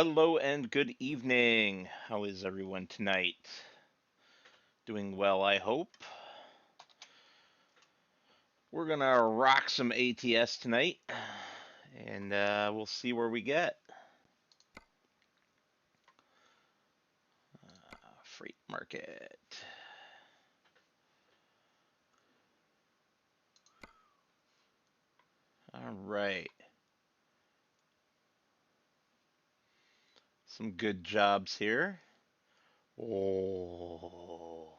Hello and good evening. How is everyone tonight? Doing well, I hope. We're gonna rock some ATS tonight, and we'll see where we get. Freight market. All right. Some good jobs here. Oh,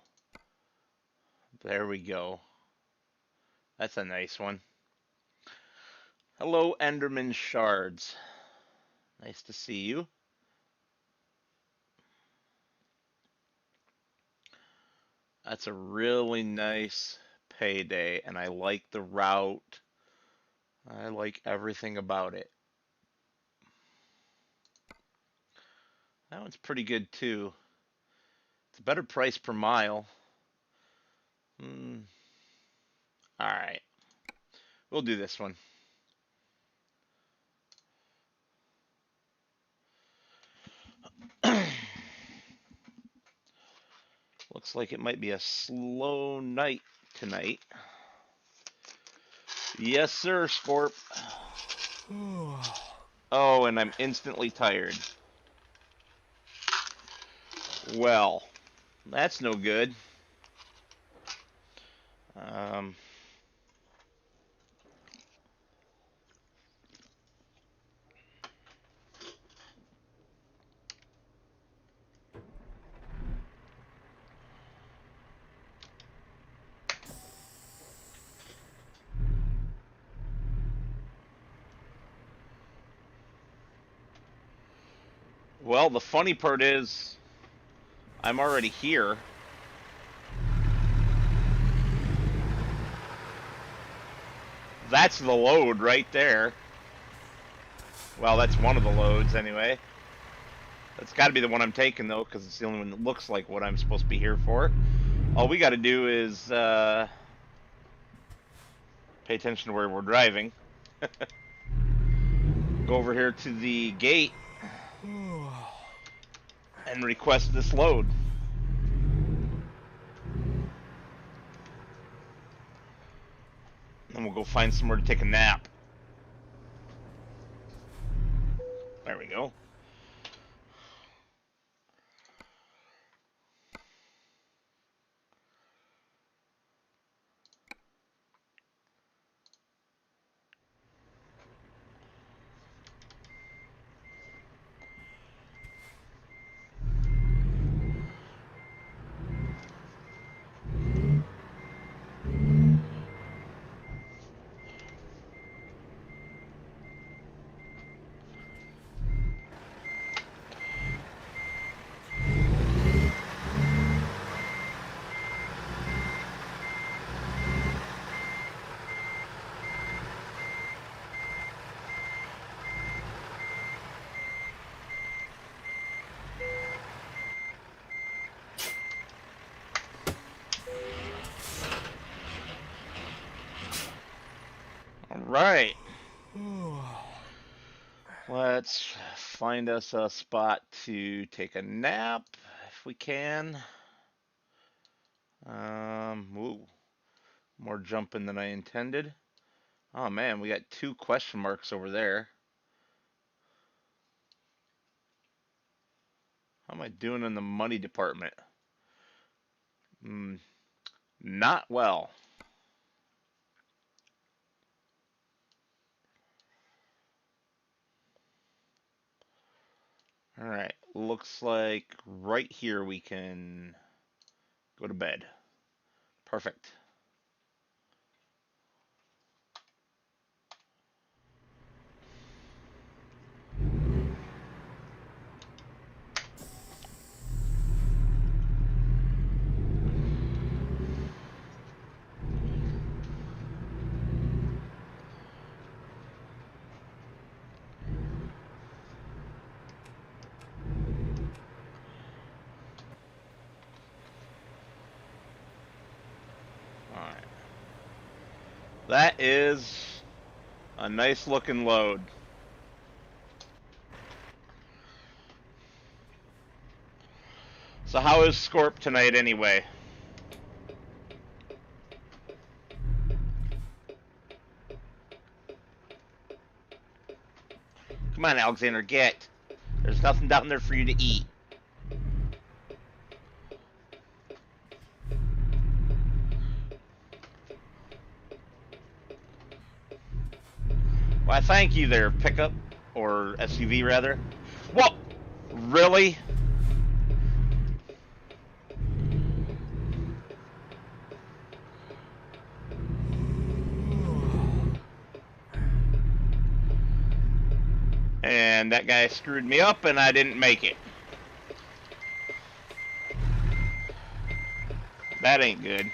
there we go. That's a nice one. Hello, Enderman Shards. Nice to see you. That's a really nice payday, and I like the route. I like everything about it. That one's pretty good too. It's a better price per mile. All right, we'll do this one. Looks like it might be a slow night tonight. Yes, sir, Scorp. Oh, and I'm instantly tired. Well, that's no good. Um, well, the funny part is I'm already here. That's the load right there. Well, that's one of the loads anyway. That's got to be the one I'm taking, though, because it's the only one that looks like what I'm supposed to be here for. All we got to do is pay attention to where we're driving. Go over here to the gate and request this load. And we'll go find somewhere to take a nap. There we go. All right. Let's find us a spot to take a nap if we can. Ooh, more jumping than I intended. Oh man, we got 2 question marks over there. How am I doing in the money department? Not well. All right, looks like right here we can go to bed. Perfect. All right. That is a nice looking load. So how is Scorp tonight anyway? Come on, Alexander, get. There's nothing down there for you to eat. Why, thank you there, pickup. Or SUV, rather. Whoa! Really? And that guy screwed me up and I didn't make it. That ain't good.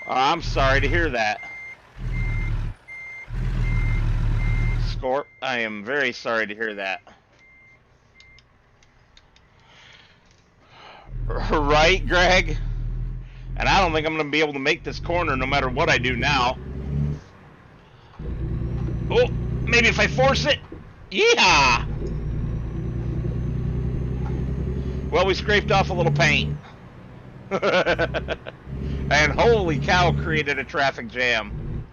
I'm sorry to hear that. Scorp, I am very sorry to hear that. Right, Greg? And I don't think I'm going to be able to make this corner no matter what I do now. Oh, maybe if I force it. Yeah! Well, we scraped off a little paint. And holy cow, created a traffic jam.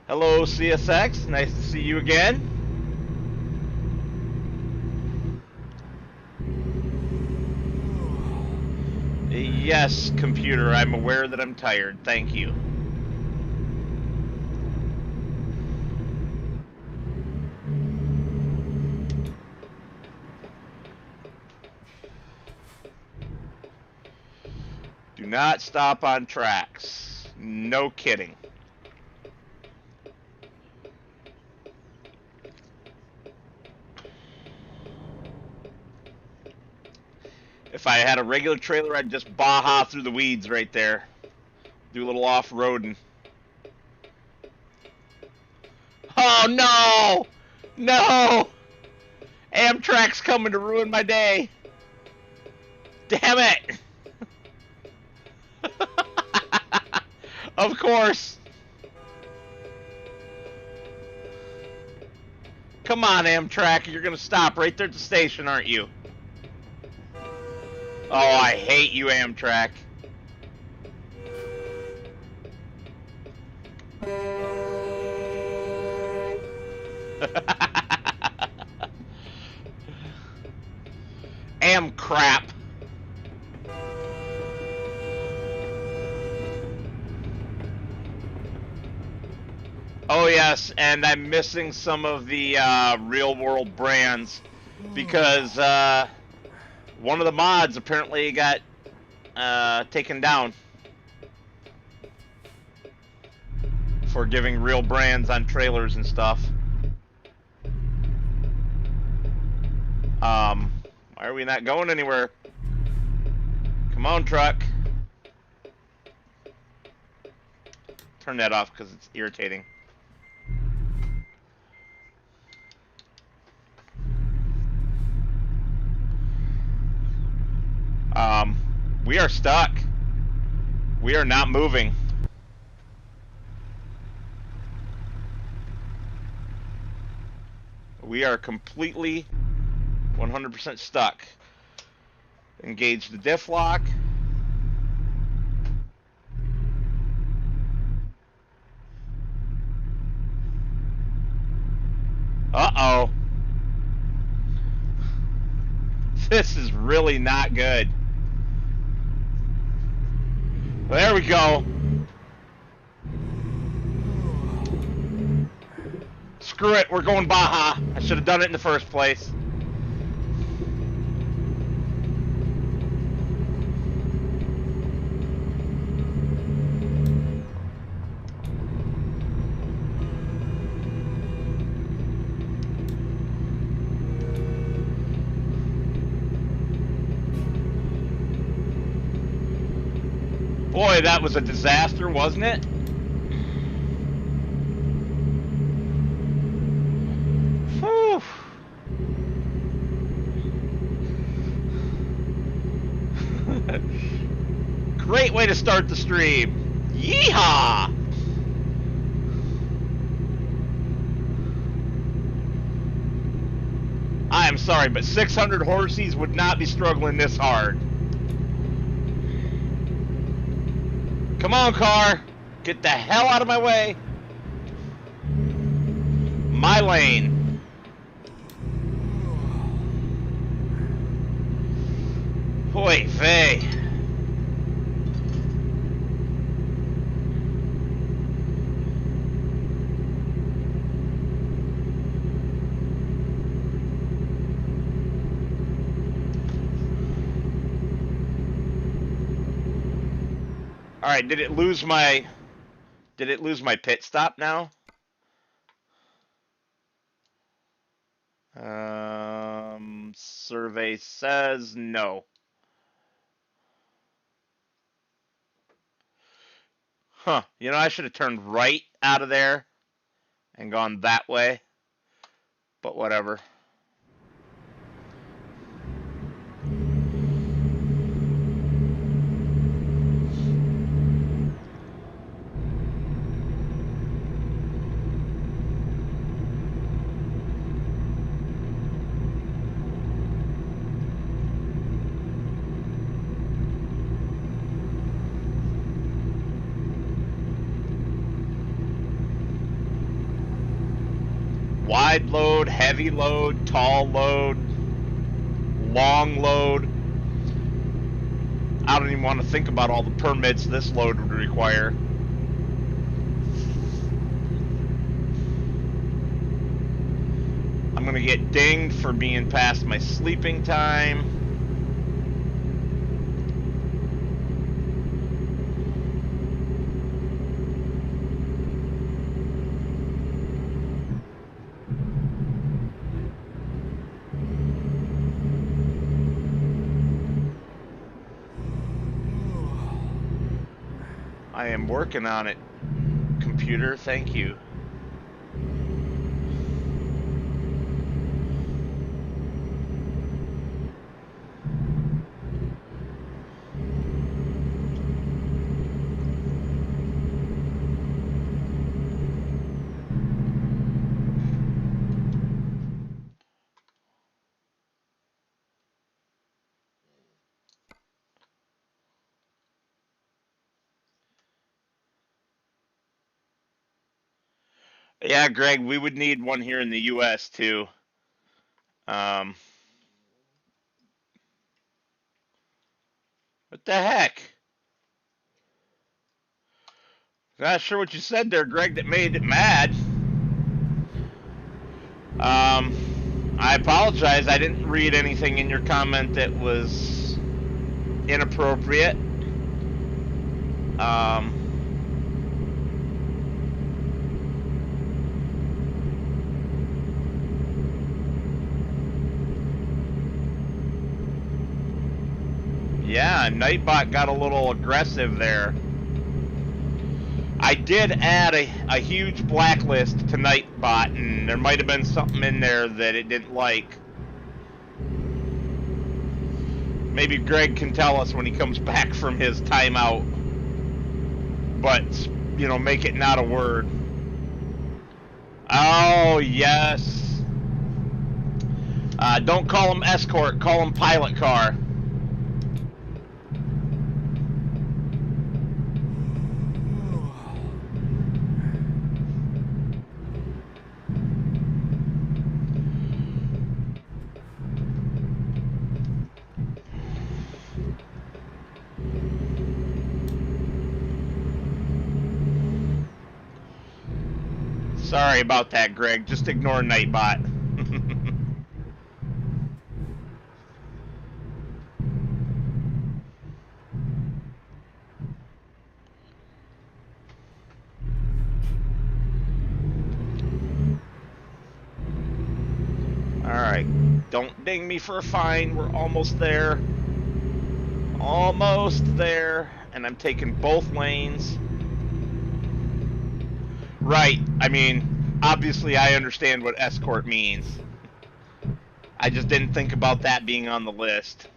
Hello, CSX. Nice to see you again. Yes, computer, I'm aware that I'm tired. Thank you. Do not stop on tracks. No kidding. If I had a regular trailer, I'd just baja through the weeds right there. Do a little off-roading. Oh, no! No! Amtrak's coming to ruin my day. Damn it! Of course. Come on, Amtrak. You're going to stop right there at the station, aren't you? Oh, I hate you, Amtrak. Crap. Oh yes, and I'm missing some of the real world brands because one of the mods apparently got taken down for giving real brands on trailers and stuff. Why are we not going anywhere? Come on, truck. Turn that off because it's irritating. We are stuck. We are not moving. We are completely 100% stuck. Engage the diff lock. Uh-oh. This is really not good. There we go. Screw it, we're going Baja. I should have done it in the first place. Boy, that was a disaster, wasn't it? Whew. Great great way to start the stream. Yeehaw! I am sorry, but 600 horsies would not be struggling this hard. Come on, car. Get the hell out of my way. My lane. Hoy vey. All right, did it lose my pit stop now? Survey says no. Huh, you know, I should have turned right out of there and gone that way, but whatever. Wide load, heavy load, tall load, long load. I don't even want to think about all the permits this load would require. I'm gonna get dinged for being past my sleeping time. I am working on it, computer, thank you. Yeah, Greg, we would need one here in the U.S. too. What the heck? Not sure what you said there, Greg, that made it mad. I apologize. I didn't read anything in your comment that was inappropriate. Yeah, Nightbot got a little aggressive there. I did add a huge blacklist to Nightbot, and there might have been something in there that it didn't like. Maybe Greg can tell us when he comes back from his timeout. But, you know, make it not a word. Oh, yes. Don't call him escort, call him pilot car. Sorry about that, Greg. Just ignore Nightbot. Alright, don't ding me for a fine. We're almost there. Almost there. And I'm taking both lanes. Right, I mean, obviously I understand what escort means. I just didn't think about that being on the list.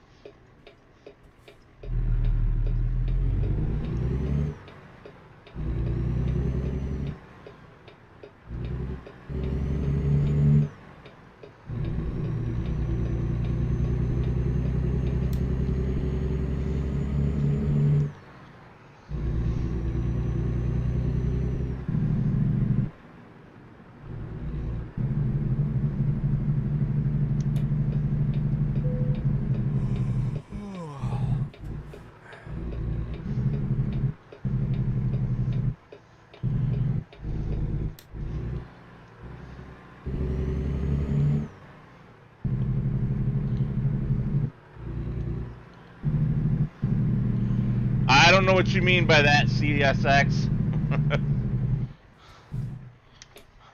don't know what you mean by that, CSX.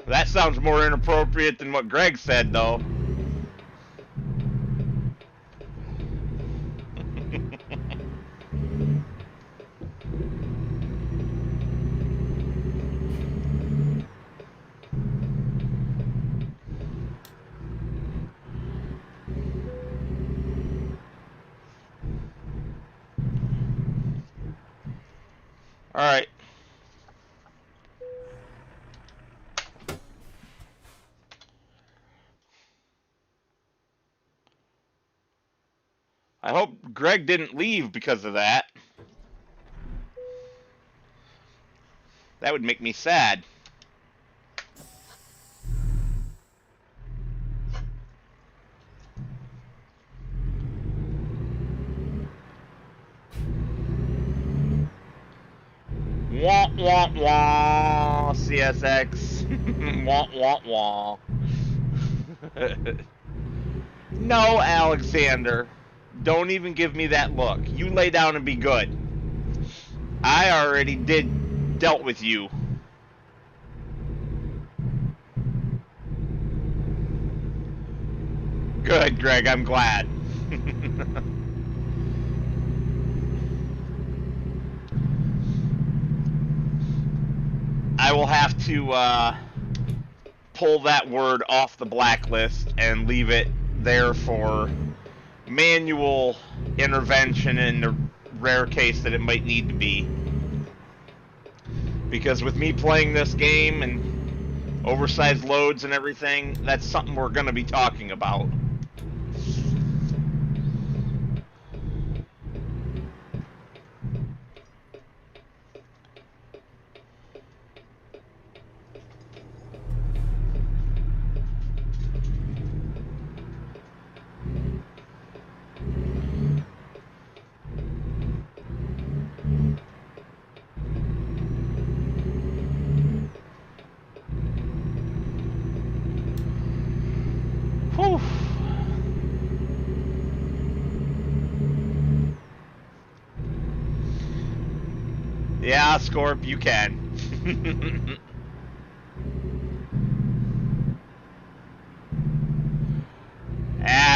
That sounds more inappropriate than what Greg said, though. All right. I hope Greg didn't leave because of that. That would make me sad. Wah, wah, wah, CSX. Wah, wah, wah. No, Alexander. Don't even give me that look. You lay down and be good. I already dealt with you. Good, Greg, I'm glad. I will have to pull that word off the blacklist and leave it there for manual intervention in the rare case that it might need to be. Because with me playing this game and oversized loads and everything, that's something we're going to be talking about. Whew. Yeah, Scorp, you can.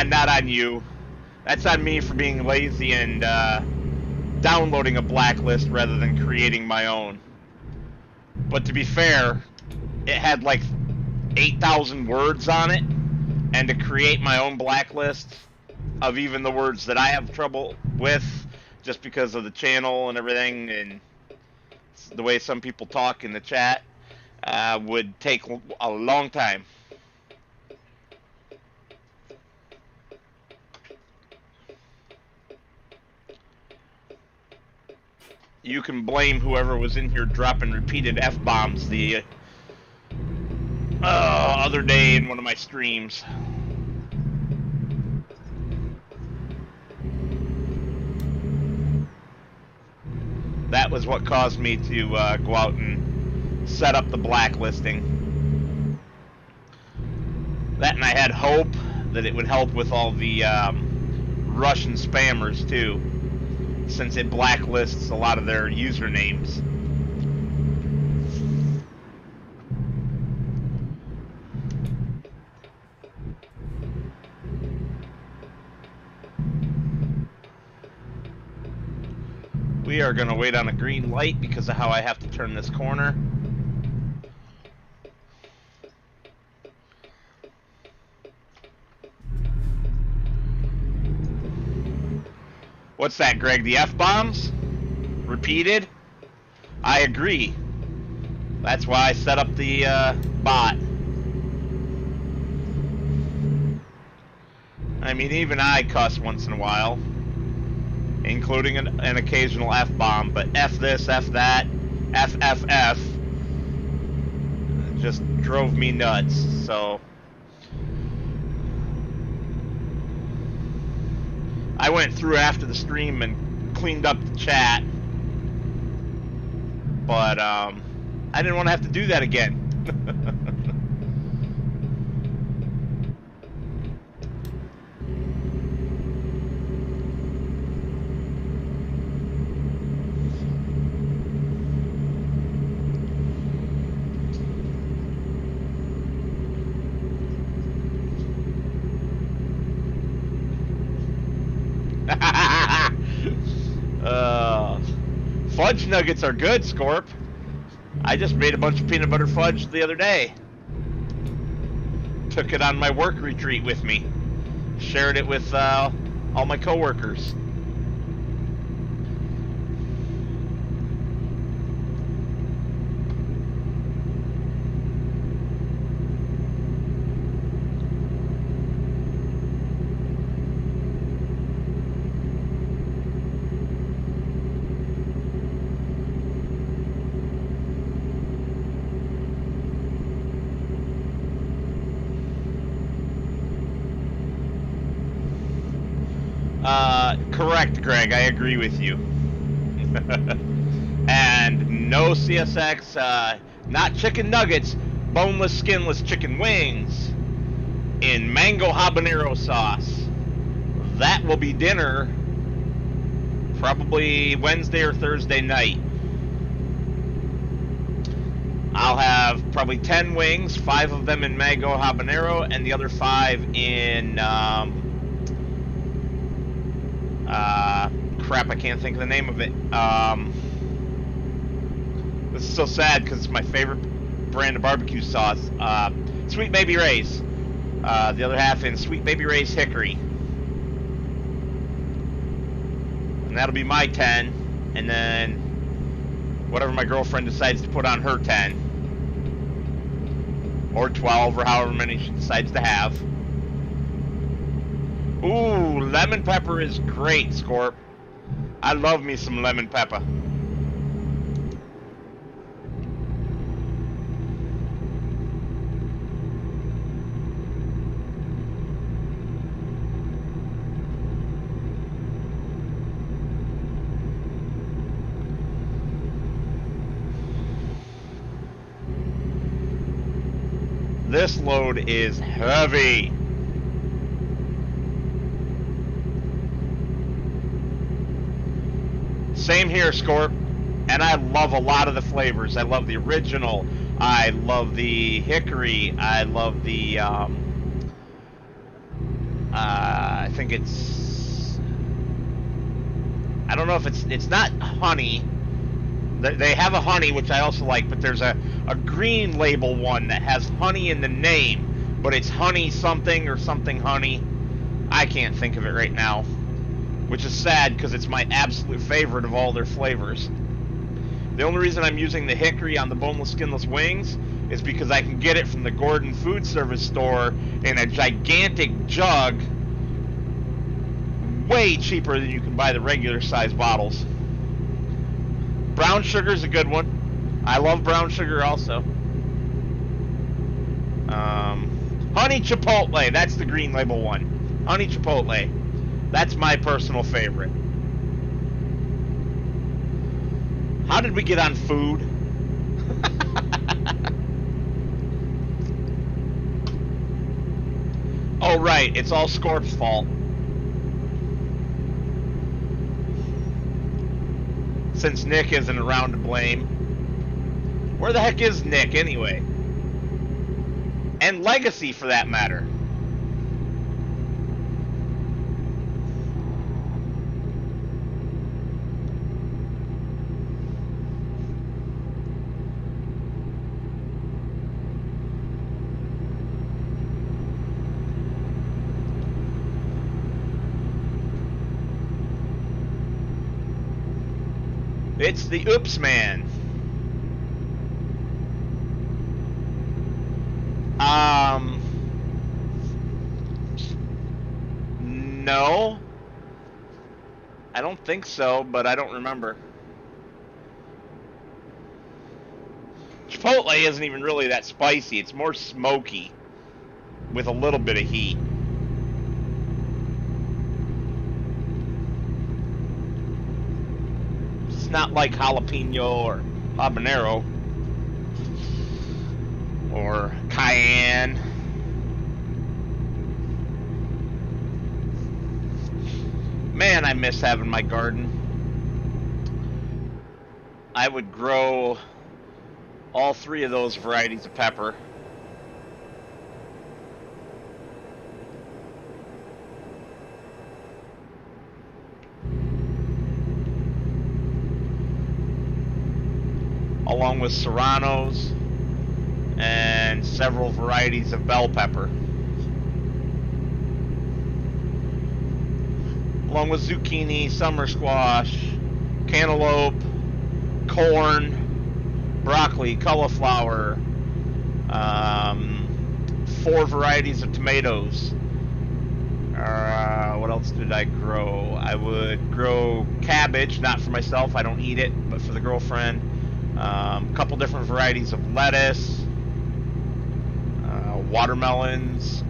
Not on you. That's on me for being lazy and downloading a blacklist rather than creating my own. But to be fair, it had like 8,000 words on it, and to create my own blacklist of even the words that I have trouble with just because of the channel and everything and the way some people talk in the chat would take a long time. You can blame whoever was in here dropping repeated F-bombs the other day in one of my streams. That was what caused me to go out and set up the blacklisting. That, and I had hope that it would help with all the Russian spammers too, since it blacklists a lot of their usernames. We are going to wait on a green light because of how I have to turn this corner. What's that, Greg? The F-bombs? Repeated? I agree. That's why I set up the bot. I mean, even I cuss once in a while, including an occasional F-bomb, but F this, F that, F, F, F, it just drove me nuts, so I went through after the stream and cleaned up the chat, but I didn't want to have to do that again. nuggets are good, Scorp. I just made a bunch of peanut butter fudge the other day. Took it on my work retreat with me. Shared it with all my coworkers. Correct, Greg. I agree with you. And no CSX, not chicken nuggets, boneless, skinless chicken wings in mango habanero sauce. That will be dinner probably Wednesday or Thursday night. I'll have probably 10 wings, 5 of them in mango habanero, and the other 5 in crap, I can't think of the name of it. This is so sad because it's my favorite brand of barbecue sauce. Sweet Baby Ray's. The other half in Sweet Baby Ray's Hickory. And that'll be my 10. And then whatever my girlfriend decides to put on her 10. Or 12, or however many she decides to have. Ooh, lemon pepper is great, Scorp. I love me some lemon pepper. This load is heavy. Same here, Scorp. And I love a lot of the flavors. I love the original. I love the hickory. I love the, I think it's, I don't know if it's not honey. They have a honey, which I also like, but there's a green label one that has honey in the name, but it's honey something or something honey. I can't think of it right now, which is sad because it's my absolute favorite of all their flavors. The only reason I'm using the hickory on the boneless, skinless wings is because I can get it from the Gordon Food Service store in a gigantic jug, way cheaper than you can buy the regular size bottles. Brown sugar is a good one. I love brown sugar also. Honey Chipotle, that's the green label one. Honey Chipotle. That's my personal favorite. How did we get on food? Oh, right. It's all Scorp's fault. Since Nick isn't around to blame. Where the heck is Nick, anyway? And Legacy, for that matter. It's the Oops Man. No. I don't think so, but I don't remember. Chipotle isn't even really that spicy. It's more smoky with a little bit of heat. It's not like jalapeno or habanero or cayenne. Man, I miss having my garden. I would grow all 3 of those varieties of pepper. with serranos and several varieties of bell pepper, along with zucchini, summer squash, cantaloupe, corn, broccoli, cauliflower, 4 varieties of tomatoes. What else did I grow? I would grow cabbage, not for myself, I don't eat it, but for the girlfriend. A couple different varieties of lettuce, watermelons,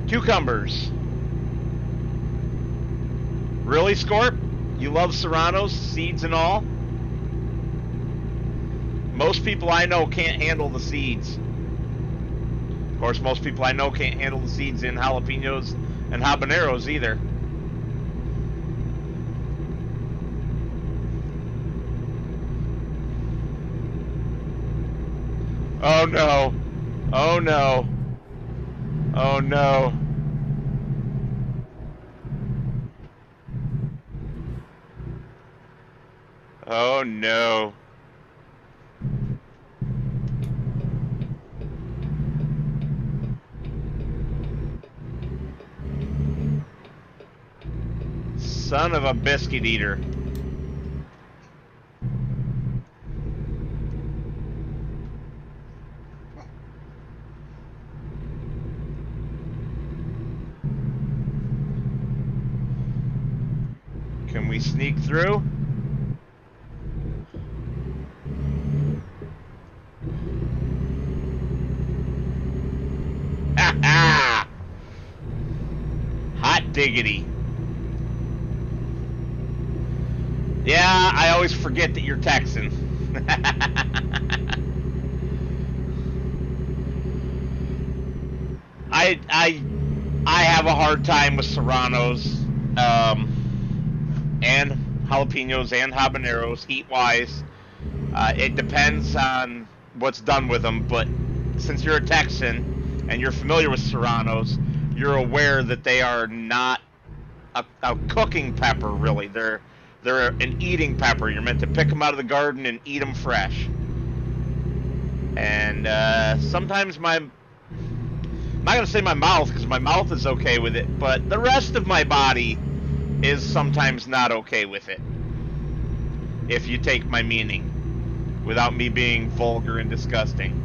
cucumbers. Really, Scorp? You love serranos, seeds and all? Most people I know can't handle the seeds. Of course, most people I know can't handle the seeds in jalapenos and habaneros either. Oh no. Oh no. Oh no. Oh no. Son of a biscuit eater. Can we sneak through? Ha ha! Hot diggity. Yeah, I always forget that you're Texan. I have a hard time with serranos, and jalapenos and habaneros, heat-wise. It depends on what's done with them, but since you're a Texan and you're familiar with serranos, you're aware that they are not a cooking pepper, really. They're an eating pepper. You're meant to pick them out of the garden and eat them fresh. And sometimes I'm not going to say my mouth, because my mouth is okay with it, but the rest of my body is sometimes not okay with it, if you take my meaning, without me being vulgar and disgusting.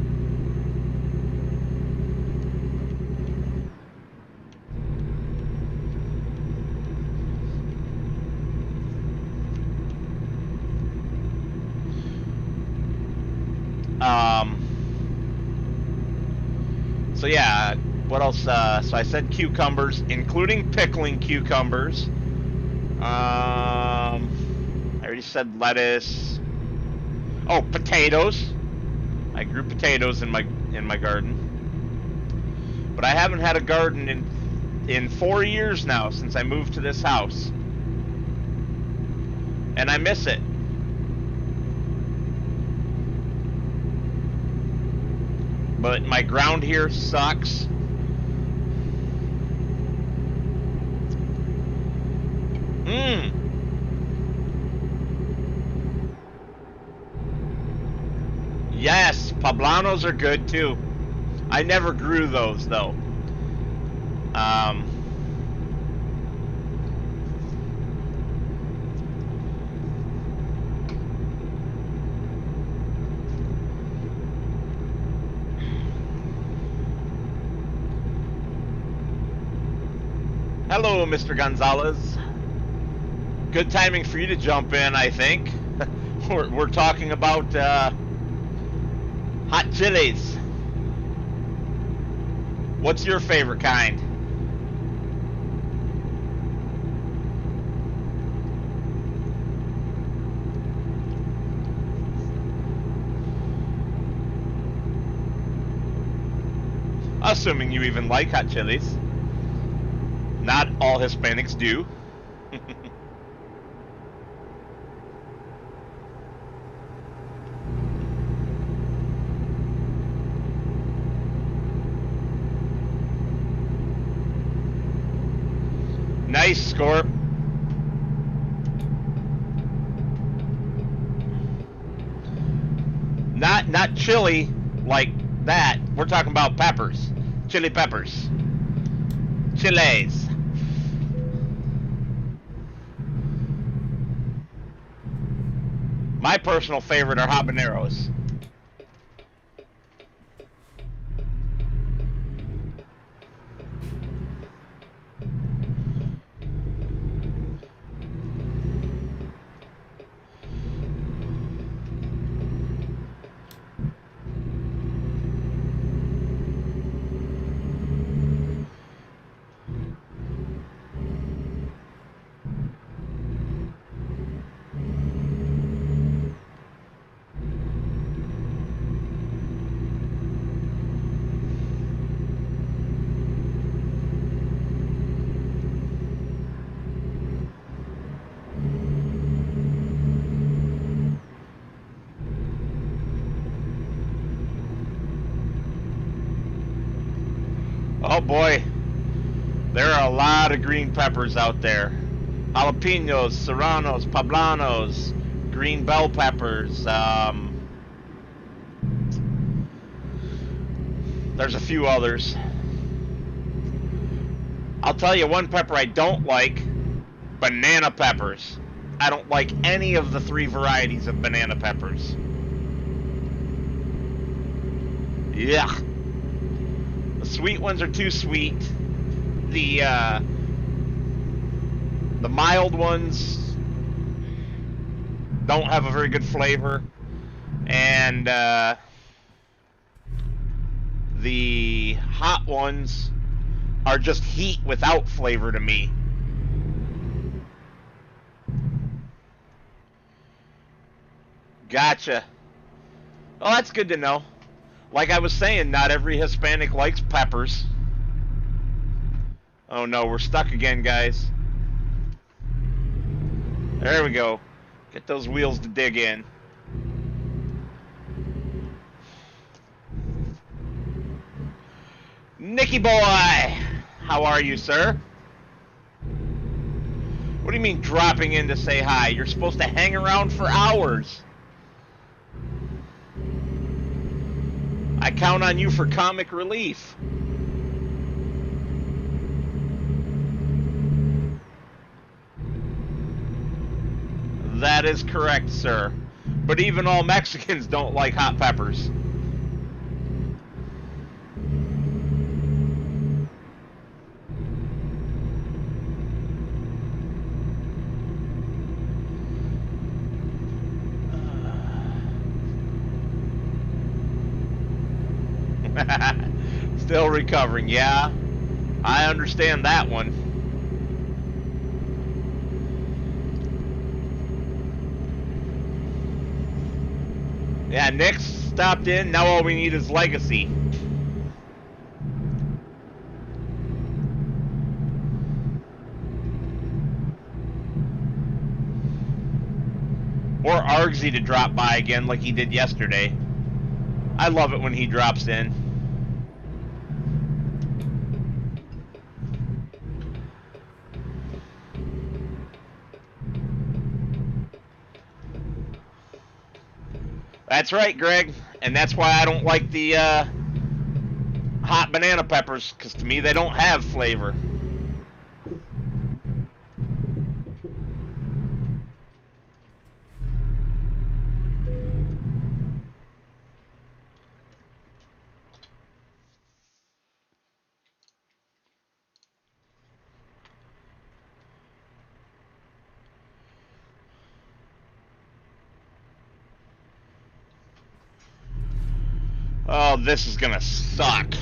So yeah, what else? So I said cucumbers, including pickling cucumbers. I already said lettuce. Oh, potatoes. I grew potatoes in my garden. But I haven't had a garden in 4 years now, since I moved to this house. And I miss it. But my ground here sucks. Yes, poblanos are good too. I never grew those though. Hello, Mr. Gonzalez. Good timing for you to jump in, I think. We're talking about hot chilies. What's your favorite kind? Assuming you even like hot chilies. Not all Hispanics do. Nice, Scorp. Not chili like that. We're talking about peppers. Chili peppers. Chiles. My personal favorite are habaneros. Oh boy, there are a lot of green peppers out there. Jalapenos, serranos, poblanos, green bell peppers. There's a few others. I'll tell you one pepper I don't like, banana peppers. I don't like any of the 3 varieties of banana peppers. Yeah. The sweet ones are too sweet. The mild ones don't have a very good flavor, and the hot ones are just heat without flavor to me. Gotcha. Well, that's good to know. Like I was saying, not every Hispanic likes peppers. Oh no, we're stuck again, guys. There we go. Get those wheels to dig in. Nicky boy! How are you, sir? What do you mean dropping in to say hi? You're supposed to hang around for hours. I count on you for comic relief. That is correct, sir. But even all Mexicans don't like hot peppers. Still recovering, yeah. I understand that one. Yeah, Nick's stopped in. Now all we need is Legacy. Or Argsy to drop by again like he did yesterday. I love it when he drops in. That's right, Greg. And that's why I don't like the hot banana peppers, because to me they don't have flavor. Oh, this is gonna suck.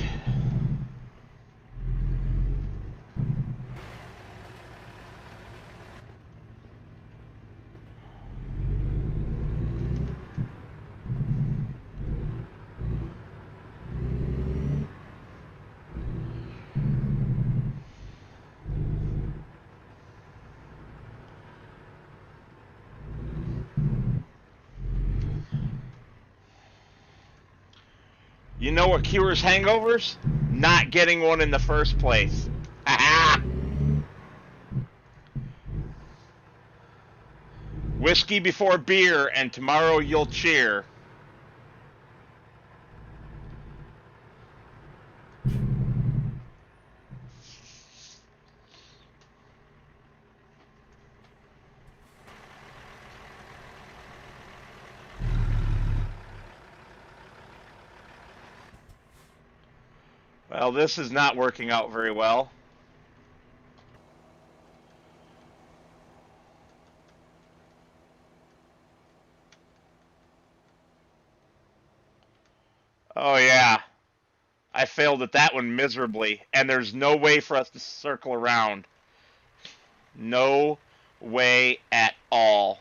You know what cures hangovers? Not getting one in the first place. Ah! Whiskey before beer, and tomorrow you'll cheer. Well, this is not working out very well. Oh, yeah. I failed at that one miserably, and there's no way for us to circle around. No way at all.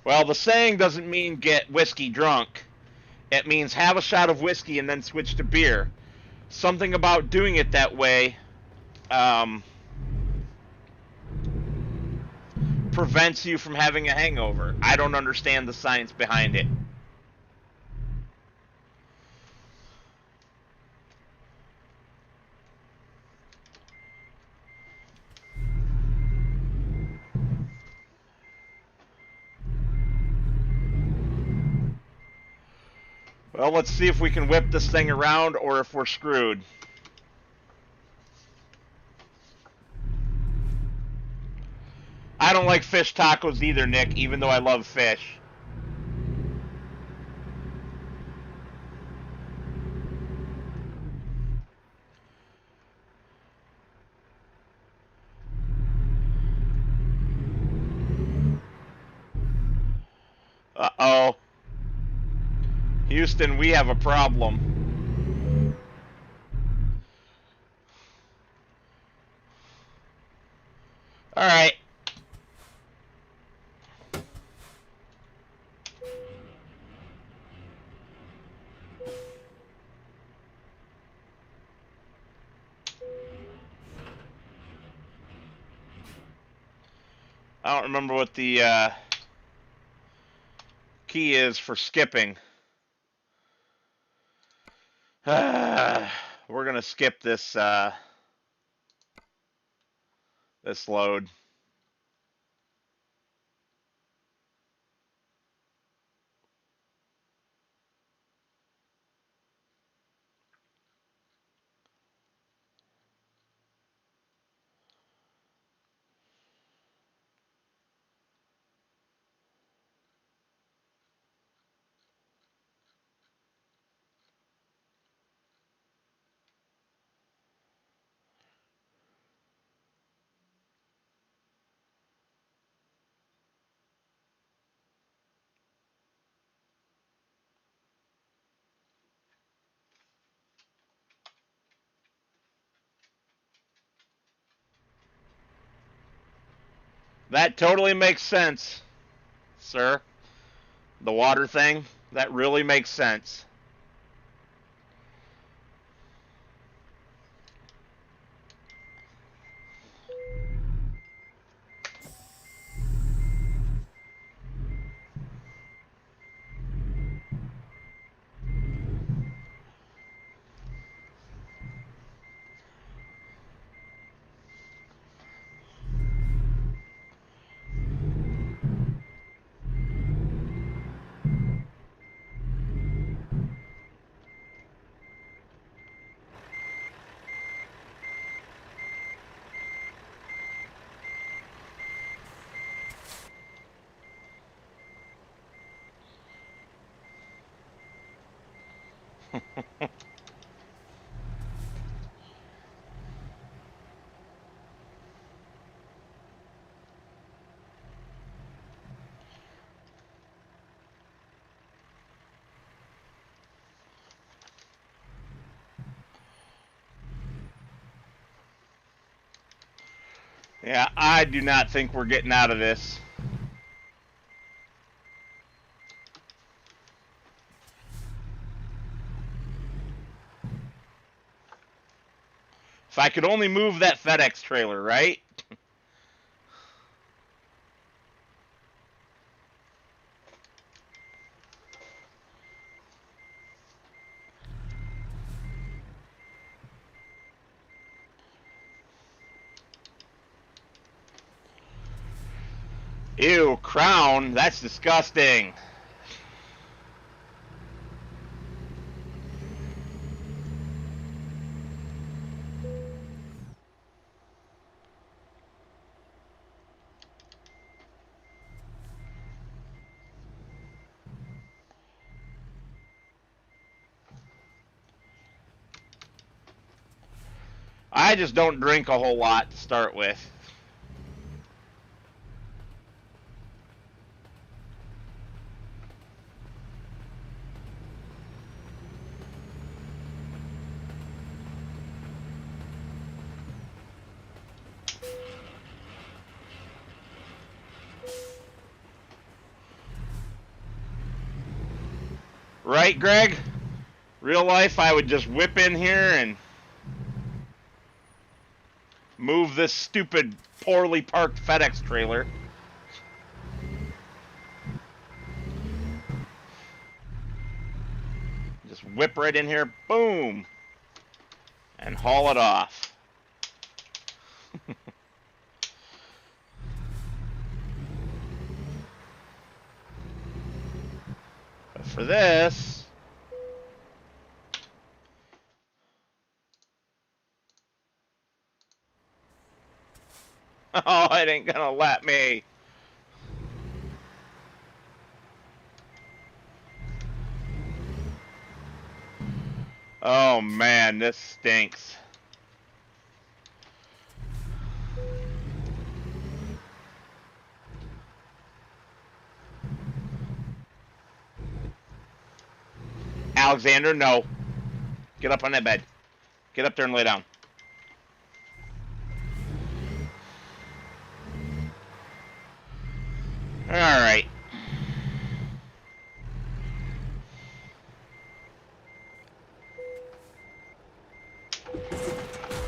Well, the saying doesn't mean get whiskey drunk. It means have a shot of whiskey and then switch to beer. Something about doing it that way prevents you from having a hangover. I don't understand the science behind it. Well, let's see if we can whip this thing around or if we're screwed. I don't like fish tacos either, Nick, even though I love fish. Uh-oh. Houston, we have a problem. All right. I don't remember what the key is for skipping. We're gonna skip this this load. That totally makes sense, sir. The water thing, that really makes sense. Yeah, I do not think we're getting out of this. If I could only move that FedEx trailer, right? Ew, crown. That's disgusting. I just don't drink a whole lot to start with. Right, Greg? Real life, I would just whip in here and move this stupid, poorly parked FedEx trailer. Just whip right in here, boom, and haul it off. But for this, oh, it ain't gonna let me. Oh man, this stinks. Alexander, no. Get up on that bed. Get up there and lay down. Alright.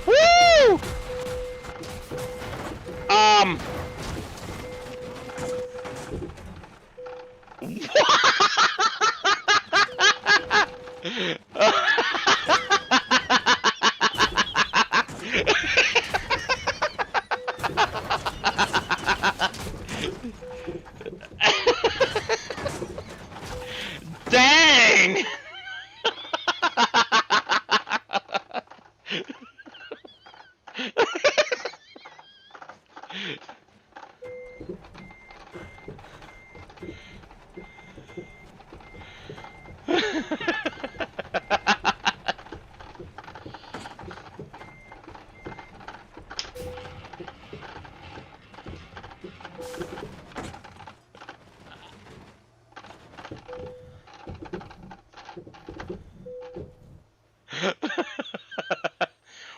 Woo! Dang!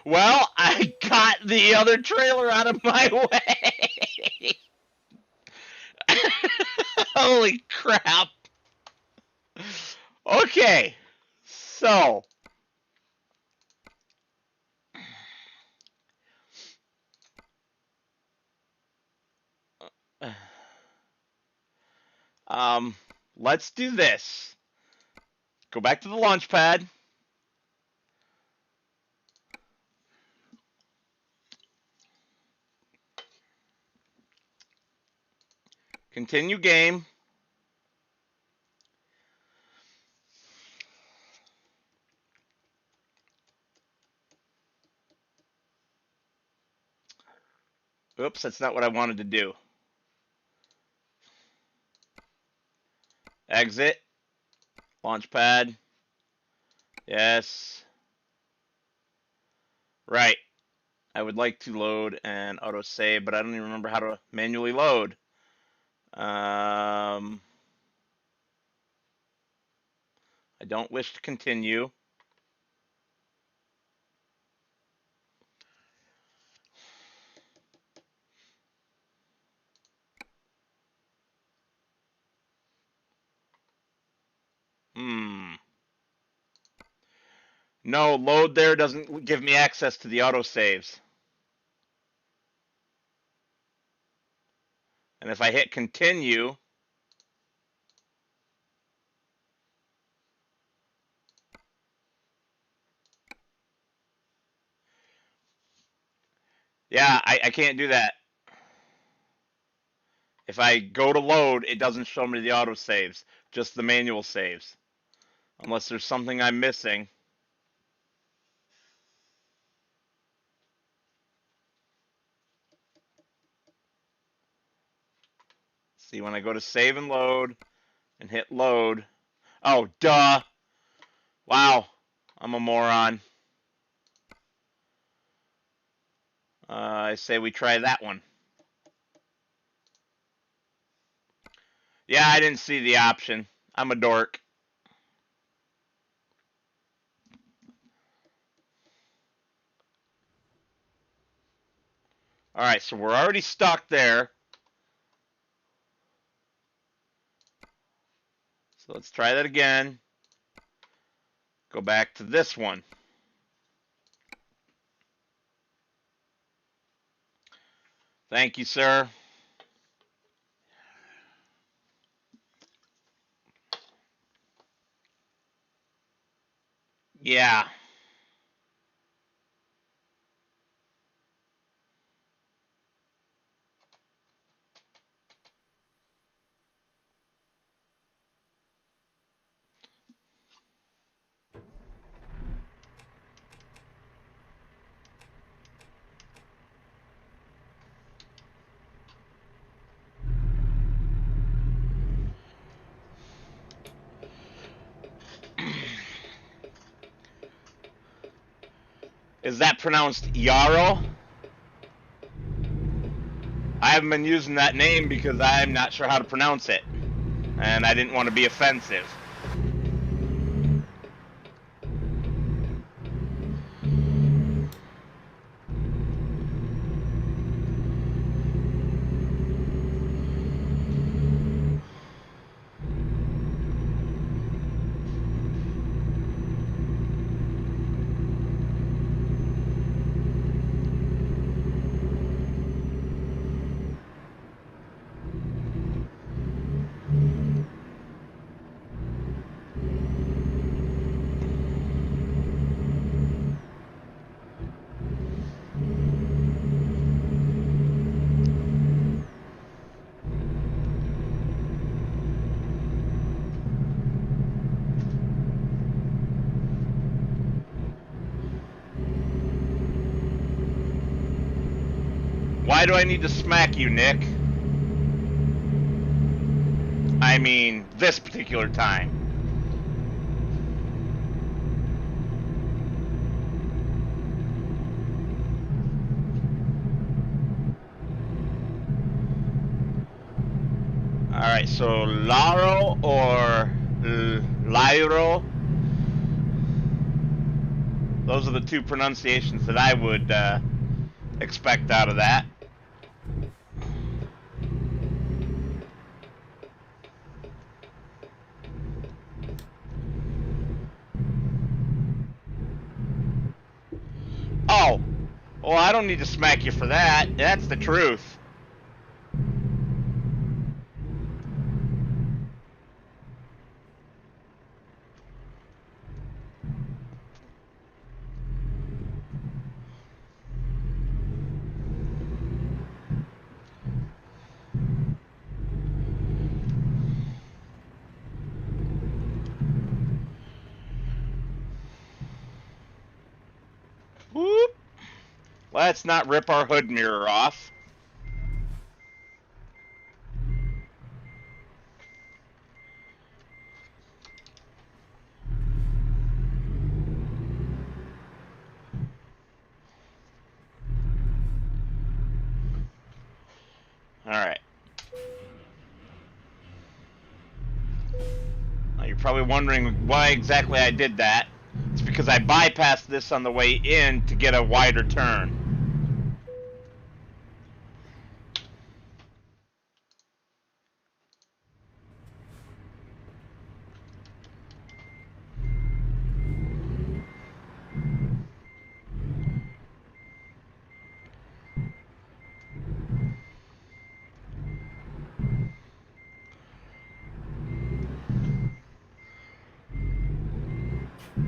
Well, I got the other trailer out of my way. Holy crap. Okay. So, um let's do this. Go back to the launch pad. Continue game. Oops, that's not what I wanted to do. Exit. Launchpad. Yes. Right. I would like to load and autosave, but I don't even remember how to manually load. I don't wish to continue. No, load there doesn't give me access to the autosaves. And if I hit continue, yeah, I can't do that. If I go to load, it doesn't show me the auto saves, just the manual saves. Unless there's something I'm missing. See, when I go to save and load and hit load. Oh, duh. Wow. I'm a moron. I say we try that one. Yeah, I didn't see the option. I'm a dork. Alright, so we're already stuck there. So let's try that again. Go back to this one. Thank you, sir. Yeah. Is that pronounced Yarrow? I haven't been using that name because I'm not sure how to pronounce it. And I didn't want to be offensive. Why do I need to smack you, Nick? I mean, this particular time. Alright, so Laro or Lyro. Those are the two pronunciations that I would expect out of that. Oh, well, I don't need to smack you for that. That's the truth. Whoop. Let's not rip our hood mirror off. Alright. Now you're probably wondering why exactly I did that. It's because I bypassed this on the way in to get a wider turn.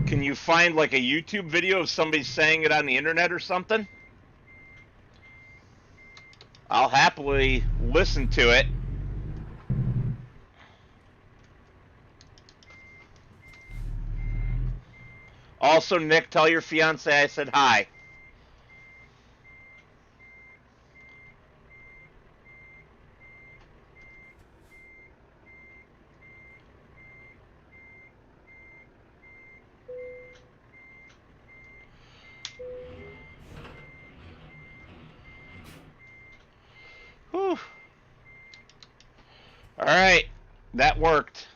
Can you find like a YouTube video of somebody saying it on the internet or something? I'll happily listen to it Also, Nick, tell your fiance I said hi. Whew. All right, that worked.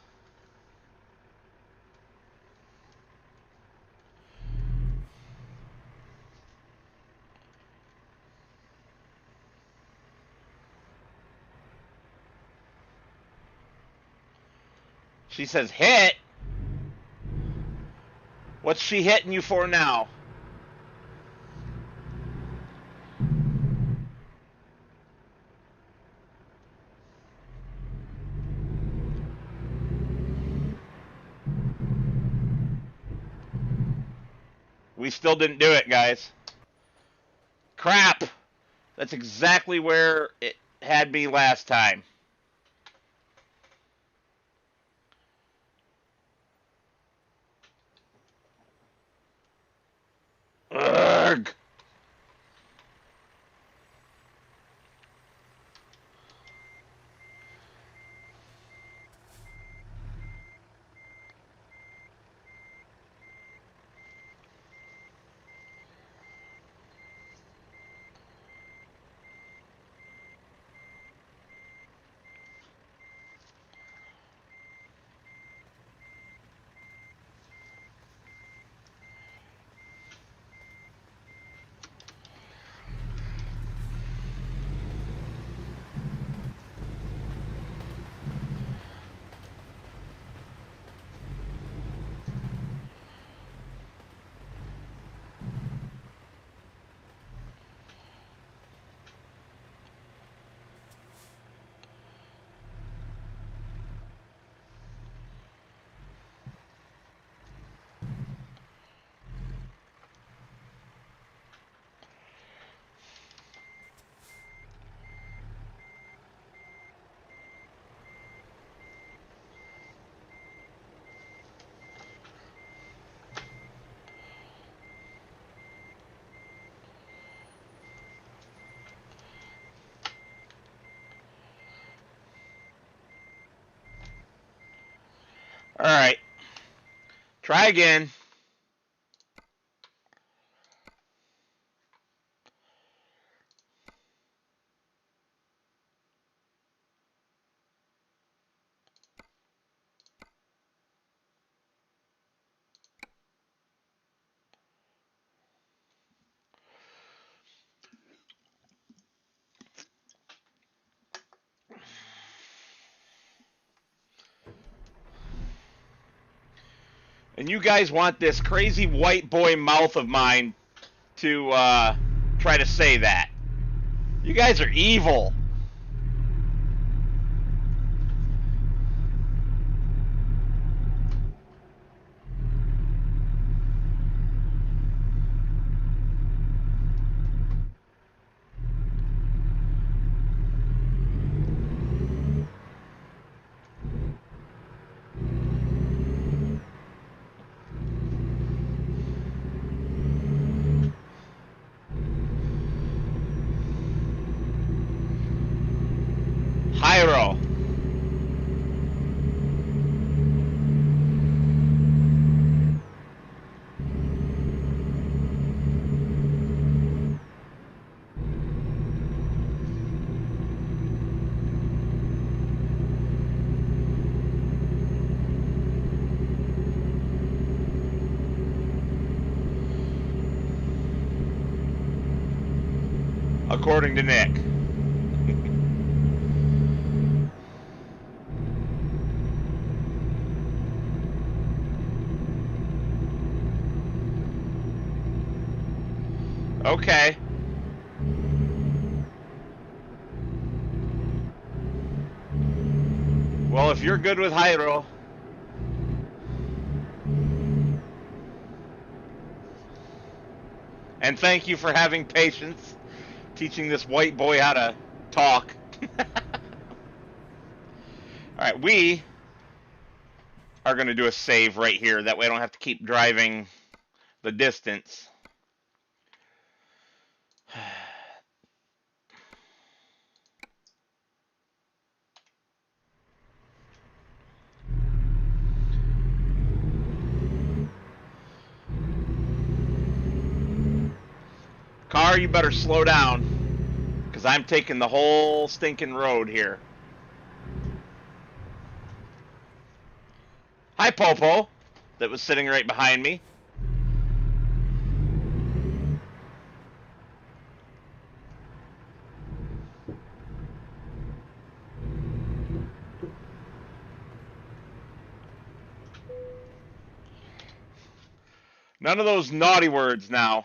She says, hit? What's she hitting you for now? We still didn't do it, guys. Crap! That's exactly where it had me last time. Ugh! Alright. Try again. And you guys want this crazy white boy mouth of mine to try to say that. You guys are evil. Hyro. According to Nick. Okay. Well, if you're good with Hyro. And thank you for having patience, teaching this white boy how to talk. Alright, we are going to do a save right here. That way I don't have to keep driving the distance. Car, you better slow down, because I'm taking the whole stinking road here. Hi, Popo, that was sitting right behind me. None of those naughty words now.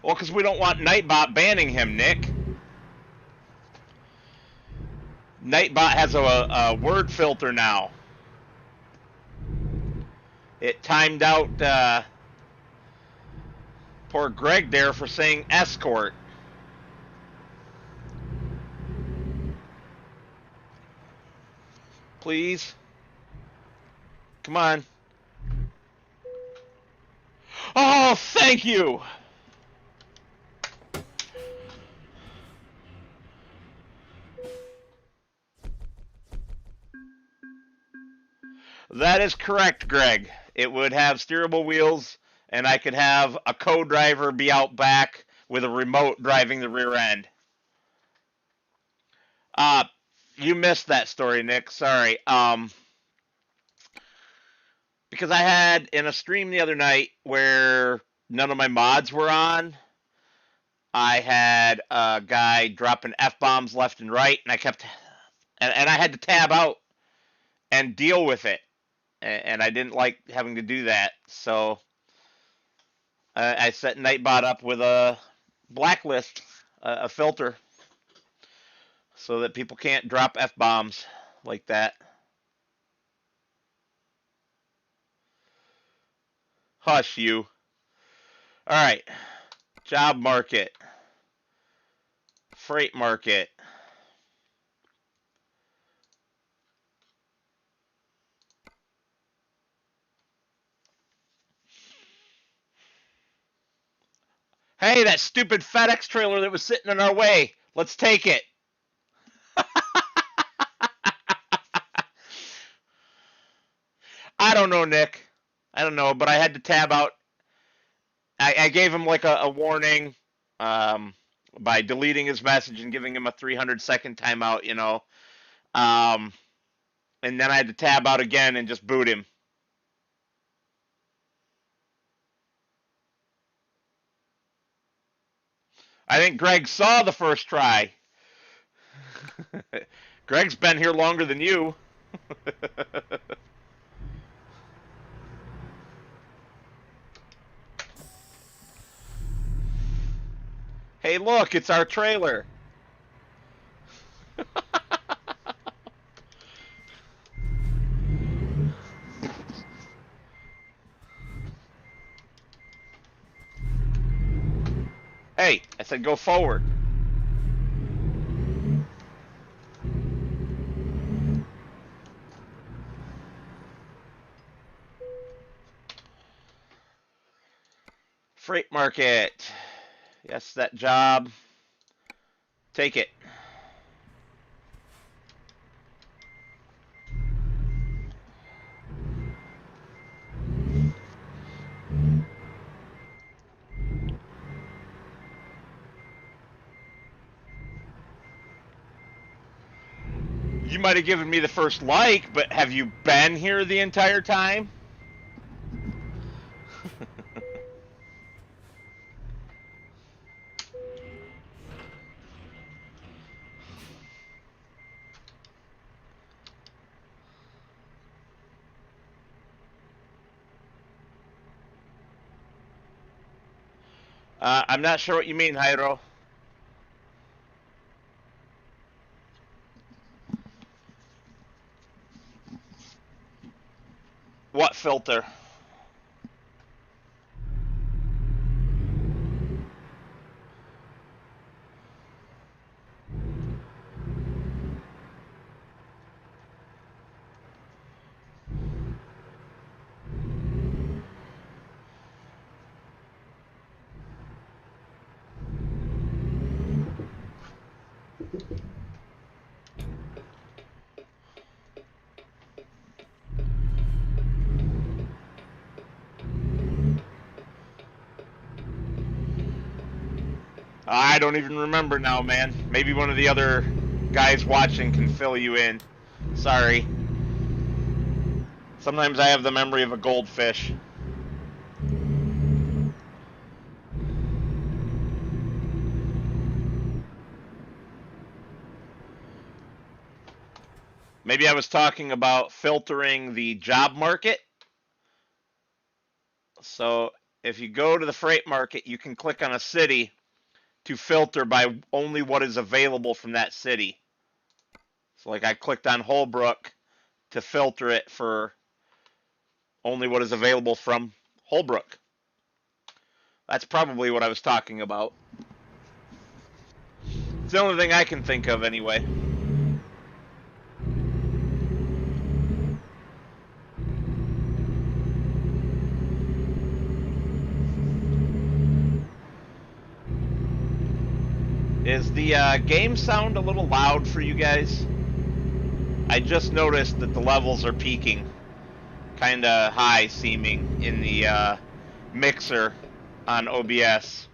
Well, because we don't want Nightbot banning him, Nick. Nightbot has a word filter now. It timed out poor Greg there for saying escort. Please. Come on. Oh, thank you. That is correct, Greg. It would have steerable wheels, and I could have a co-driver be out back with a remote driving the rear end. You missed that story, Nick. Sorry. Because I had in a stream the other night where none of my mods were on, I had a guy dropping F-bombs left and right, and I had to tab out and deal with it. And I didn't like having to do that, so I set Nightbot up with a blacklist, a filter, so that people can't drop F-bombs like that. Hush, you. All right. Job market. Freight market. Hey, that stupid FedEx trailer that was sitting in our way. Let's take it. I don't know, Nick. I don't know, but I had to tab out. I gave him like a warning by deleting his message and giving him a 300-second timeout, you know. And then I had to tab out again and just boot him. I think Greg saw the first try. Greg's been here longer than you. Hey, look, it's our trailer. Hey, I said go forward. Freight market. Yes, that job. Take it. You might have given me the first like, but have you been here the entire time? I'm not sure what you mean, Hydro. What filter? I don't even remember now, man. Maybe one of the other guys watching can fill you in. Sorry. Sometimes I have the memory of a goldfish. Maybe I was talking about filtering the job market. So if you go to the freight market, you can click on a city to filter by only what is available from that city. So like I clicked on Holbrook to filter it for only what is available from Holbrook. That's probably what I was talking about. It's the only thing I can think of anyway. Is the game sound a little loud for you guys? I just noticed that the levels are peaking. Kinda high seeming in the mixer on OBS.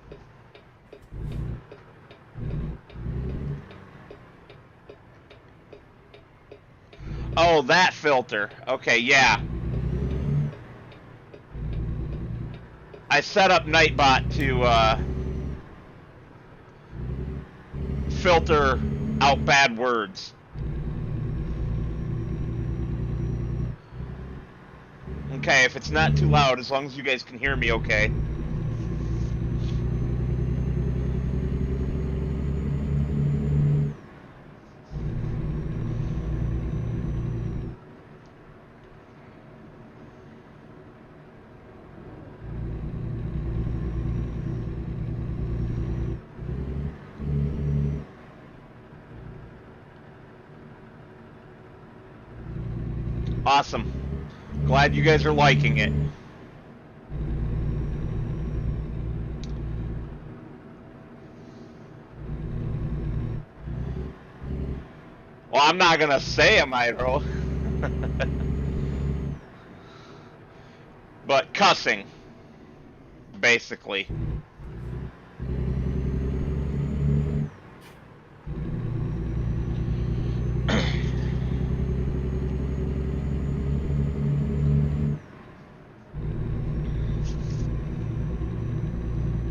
Oh, that filter. Okay, yeah. I set up Nightbot to filter out bad words. Okay, if it's not too loud, as long as you guys can hear me okay. Awesome. Glad you guys are liking it. Well, I'm not gonna say am I, bro. But cussing, basically.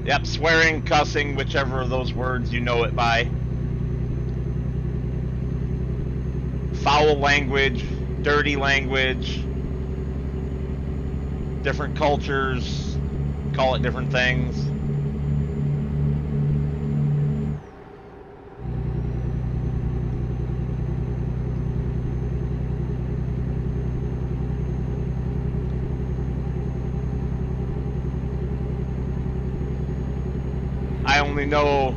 Yep, swearing, cussing, whichever of those words you know it by. Foul language, dirty language. Different cultures call it different things. I only know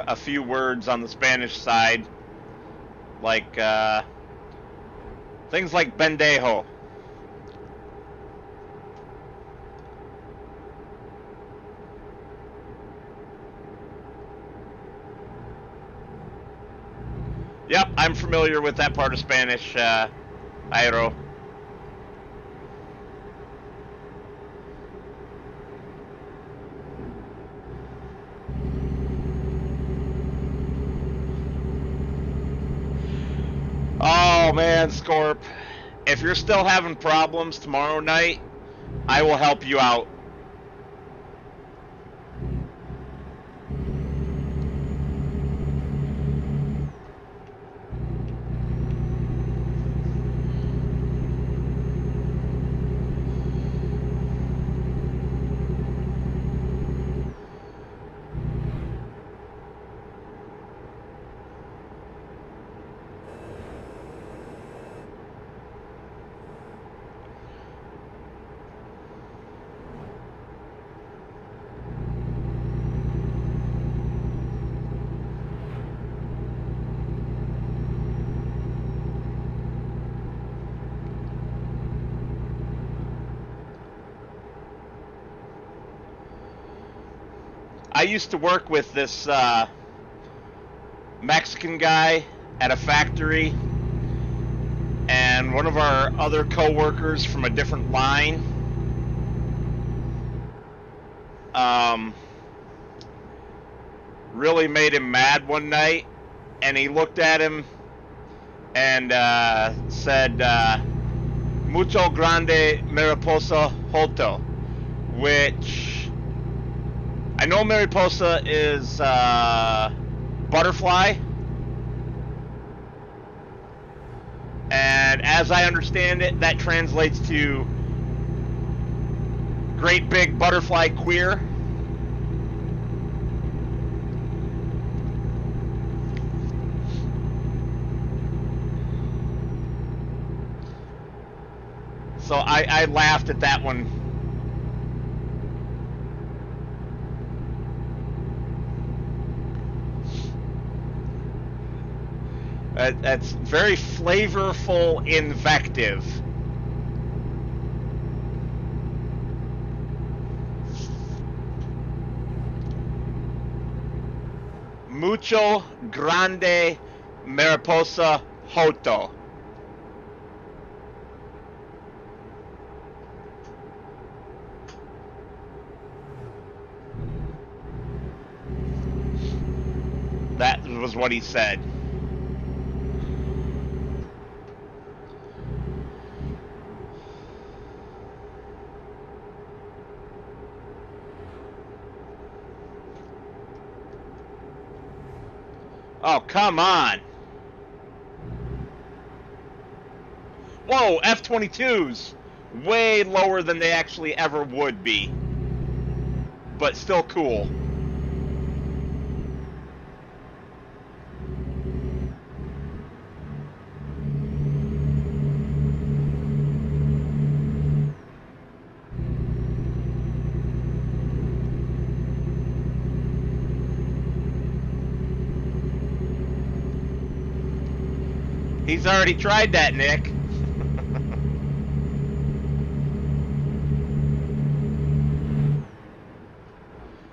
a few words on the Spanish side, like things like pendejo. Yep, I'm familiar with that part of Spanish, Aero. Oh man, Scorp. If you're still having problems tomorrow night, I will help you out. I used to work with this Mexican guy at a factory, and one of our other co-workers from a different line really made him mad one night, and he looked at him and said, mucho grande mariposa hoto, which I know mariposa is butterfly, and as I understand it, that translates to great big butterfly queer. So I laughed at that one. That's very flavorful invective. Mucho grande mariposa hoto. That was what he said. Oh, come on. Whoa, F-22s. Way lower than they actually ever would be. But still cool. He's already tried that, Nick.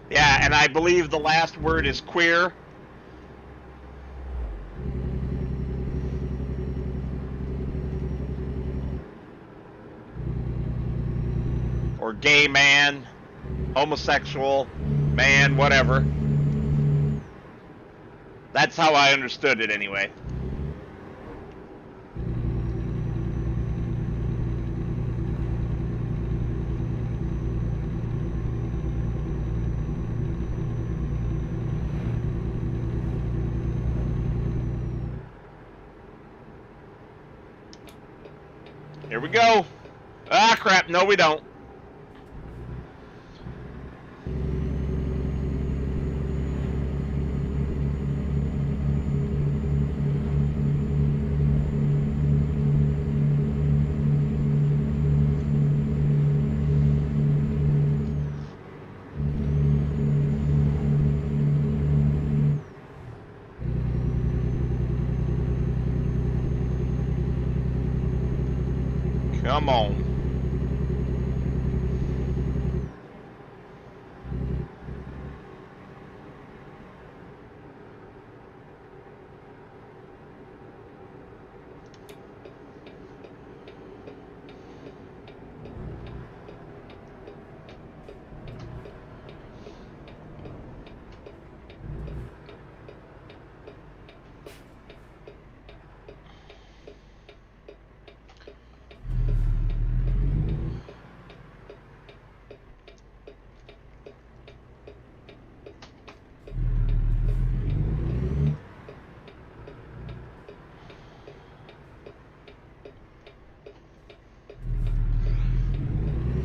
Yeah, and I believe the last word is queer. Or gay man, homosexual man, whatever. That's how I understood it anyway. Here we go. Ah, crap. No, we don't. Come on.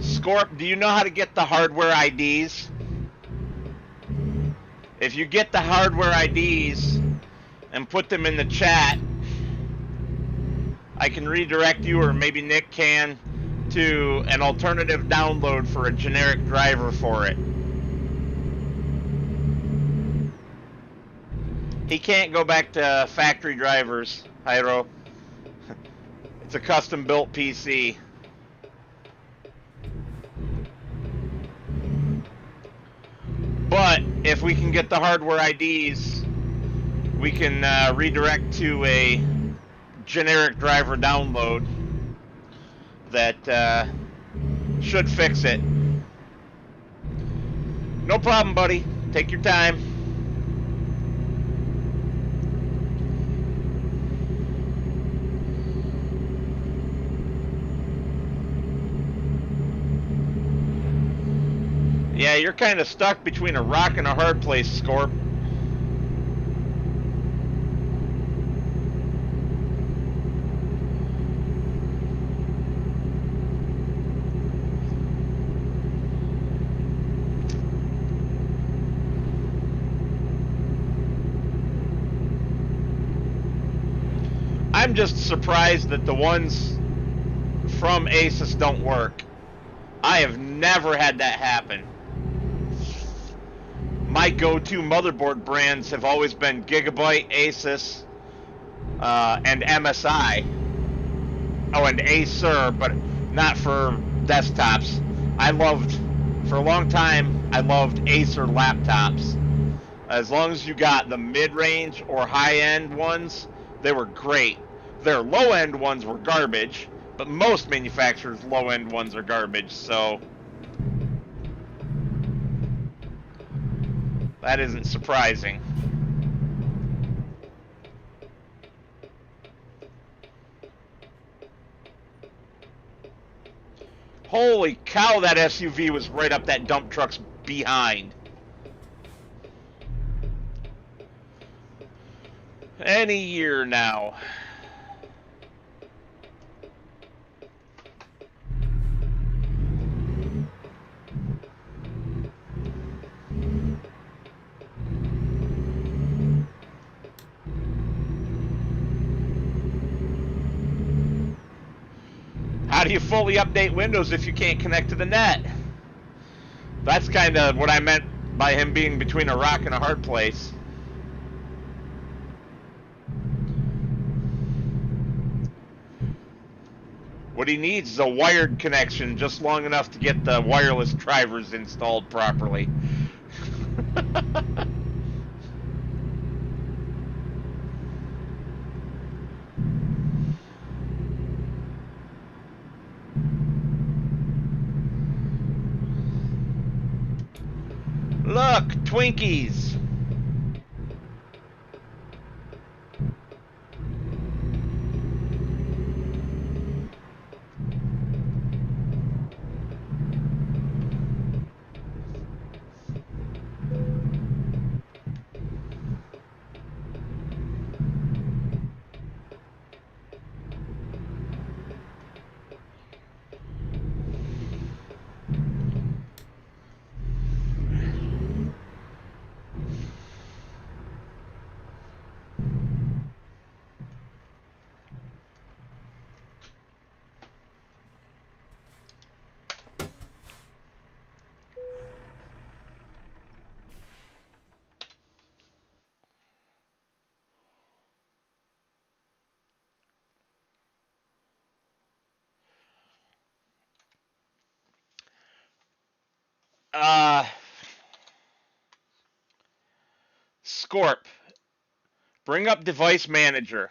Scorp, do you know how to get the hardware IDs? If you get the hardware IDs and put them in the chat, I can redirect you, or maybe Nick can, to an alternative download for a generic driver for it. He can't go back to factory drivers, Hyro. It's a custom-built PC. But if we can get the hardware IDs, we can redirect to a generic driver download that should fix it. No problem, buddy. Take your time. Yeah, you're kind of stuck between a rock and a hard place, Scorp. I'm just surprised that the ones from Asus don't work. I have never had that happen. My go-to motherboard brands have always been Gigabyte, Asus, and MSI. Oh, and Acer, but not for desktops. For a long time, I loved Acer laptops. As long as you got the mid-range or high-end ones, they were great. Their low-end ones were garbage, but most manufacturers' low-end ones are garbage, so that isn't surprising. Holy cow, that SUV was right up that dump truck's behind. Any year now. How do you fully update Windows if you can't connect to the net? That's kind of what I meant by him being between a rock and a hard place. What he needs is a wired connection just long enough to get the wireless drivers installed properly. Look, Twinkies. Scorp, bring up Device Manager,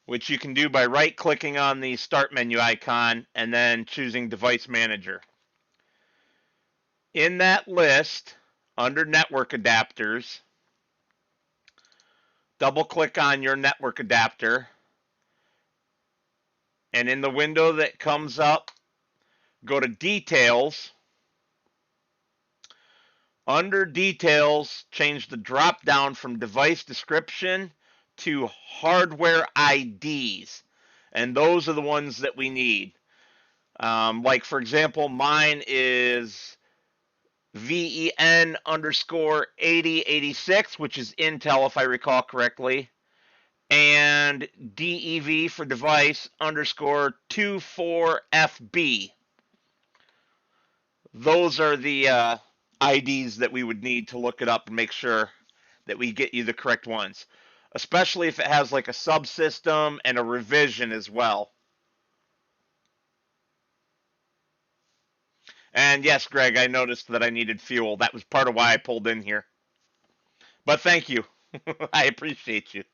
which you can do by right-clicking on the Start menu icon and then choosing Device Manager. In that list, under Network Adapters, double-click on your network adapter, and in the window that comes up, go to Details. Under Details, change the drop-down from Device Description to Hardware IDs. And those are the ones that we need. Like, for example, mine is VEN underscore 8086, which is Intel, if I recall correctly, and DEV for device underscore 24FB. Those are the IDs that we would need to look it up and make sure that we get you the correct ones, especially if it has like a subsystem and a revision as well. And yes, Greg, I noticed that I needed fuel. That was part of why I pulled in here. But thank you. I appreciate you.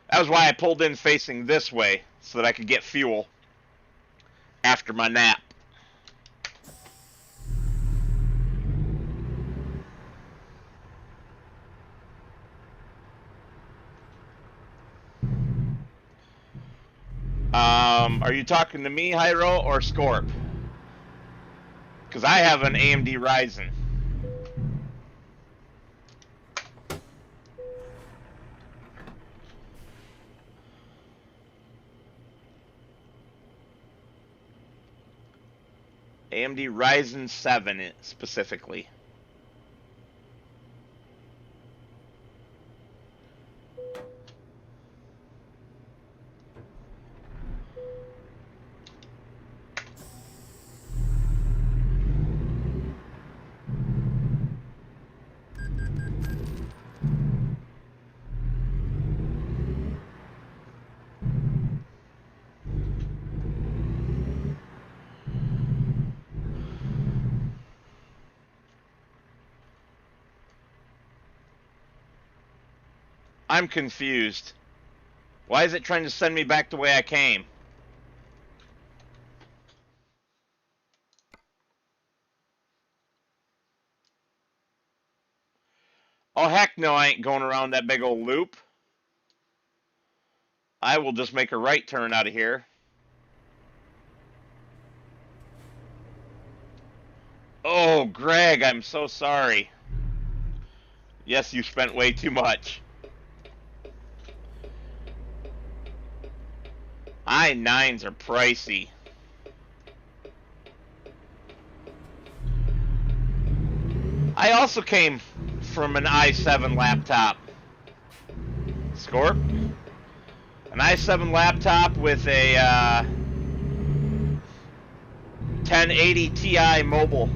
That was why I pulled in facing this way, so that I could get fuel after my nap. Are you talking to me, Hyro, or Scorp? Because I have an AMD Ryzen. AMD Ryzen 7 specifically. I'm confused. Why is it trying to send me back the way I came? Oh, heck no, I ain't going around that big old loop. I will just make a right turn out of here. Oh, Greg, I'm so sorry. Yes, you spent way too much. I-9s are pricey. I also came from an i7 laptop. Score? An i7 laptop with a 1080 Ti mobile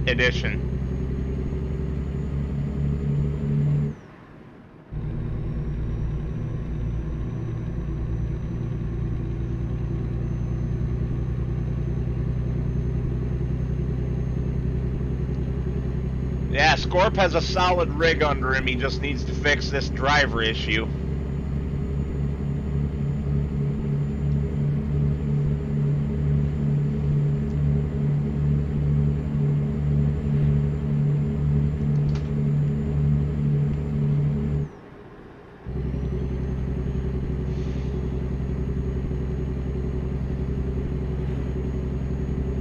edition. Yeah, Scorp has a solid rig under him. He just needs to fix this driver issue.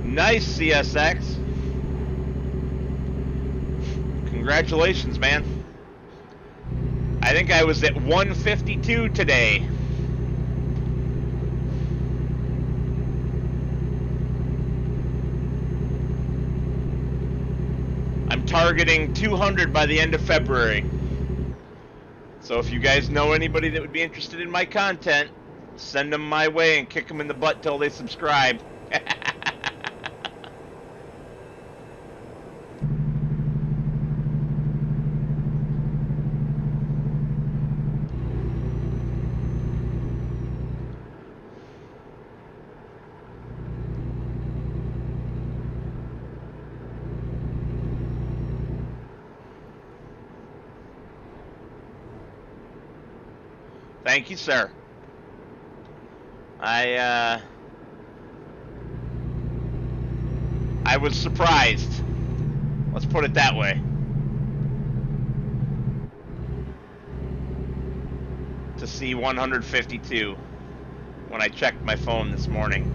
Nice, CSX. Congratulations, man. I think I was at 152 today. I'm targeting 200 by the end of February. So if you guys know anybody that would be interested in my content, send them my way and kick them in the butt till they subscribe. Thank you, sir. I was surprised. Let's put it that way. To see 152 when I checked my phone this morning.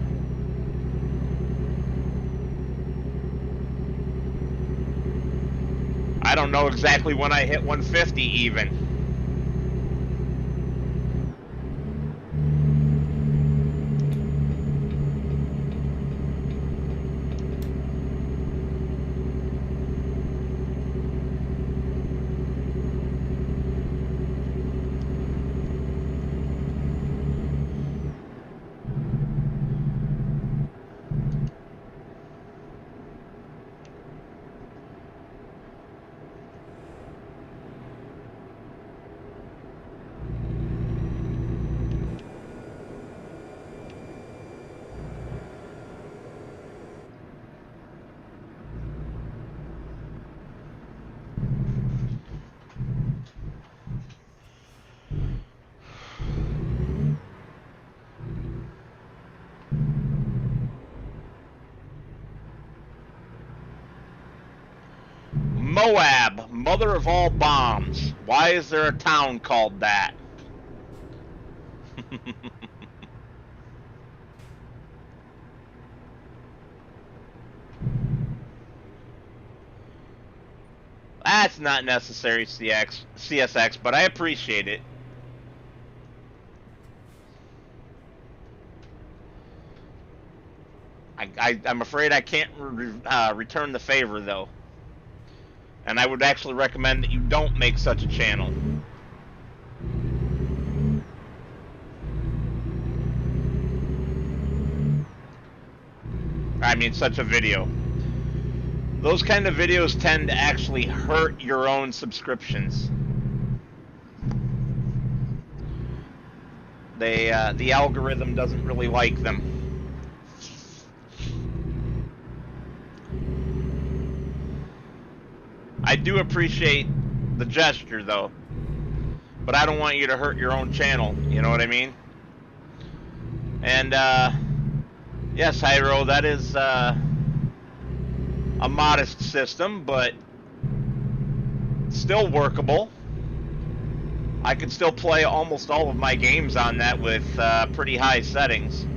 I don't know exactly when I hit 150 even. Moab, mother of all bombs. Why is there a town called that? That's not necessary, CSX, but I appreciate it. I'm afraid I can't return the favor, though. And I would actually recommend that you don't make such a channel. I mean, such a video. Those kind of videos tend to actually hurt your own subscriptions. The algorithm doesn't really like them. I do appreciate the gesture, though, but I don't want you to hurt your own channel, you know what I mean? And, yes, Hyro, that is, a modest system, but still workable. I could still play almost all of my games on that with, pretty high settings.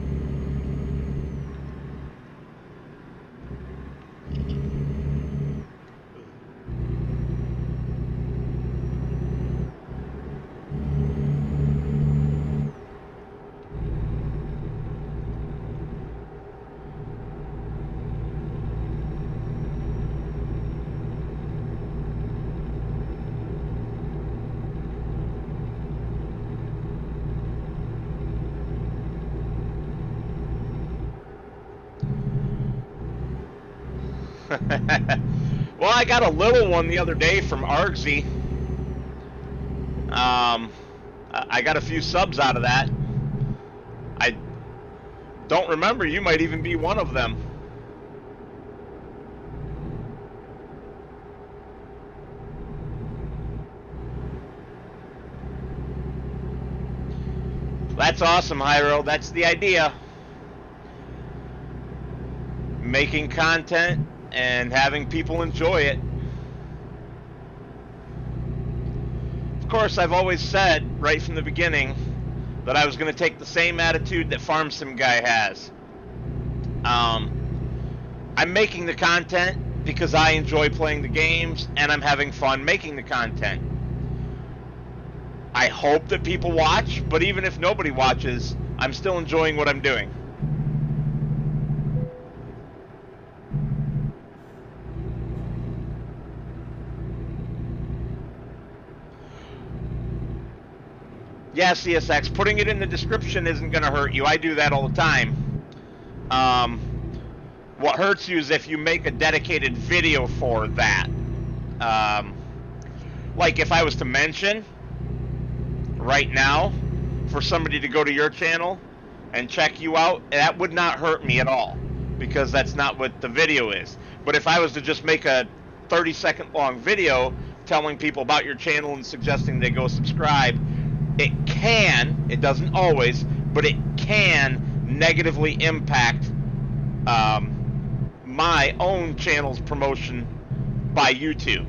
Well, I got a little one the other day from Argsy. I got a few subs out of that. I don't remember, you might even be one of them. That's awesome, Hyro. That's the idea. Making content and having people enjoy it. Of course, I've always said right from the beginning that I was going to take the same attitude that Farm Sim Guy has. I'm making the content because I enjoy playing the games and I'm having fun making the content. I hope that people watch, but even if nobody watches, I'm still enjoying what I'm doing. Yeah, CSX, putting it in the description isn't going to hurt you. I do that all the time. What hurts you is if you make a dedicated video for that. Like if I was to mention right now for somebody to go to your channel and check you out, that would not hurt me at all because that's not what the video is. But if I was to just make a 30-second long video telling people about your channel and suggesting they go subscribe, it doesn't always, but it can negatively impact my own channel's promotion by YouTube.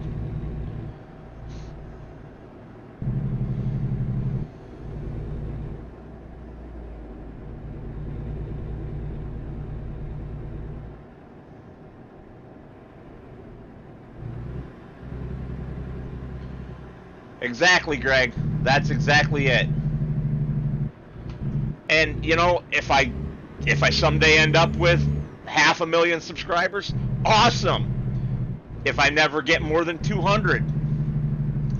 Exactly, Greg. That's exactly it. And you know, if I someday end up with 500,000 subscribers, awesome. If I never get more than 200,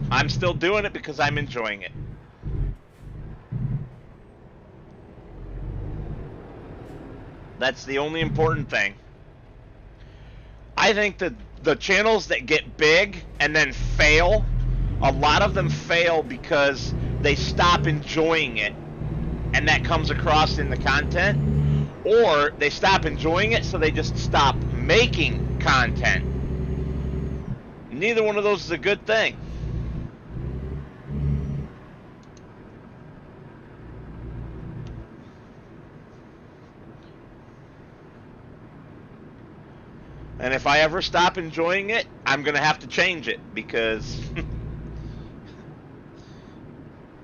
I'm still doing it because I'm enjoying it. That's the only important thing. I think that the channels that get big and then fail, a lot of them fail because they stop enjoying it, and that comes across in the content, or they stop enjoying it so they just stop making content. Neither one of those is a good thing. And if I ever stop enjoying it, I'm going to have to change it because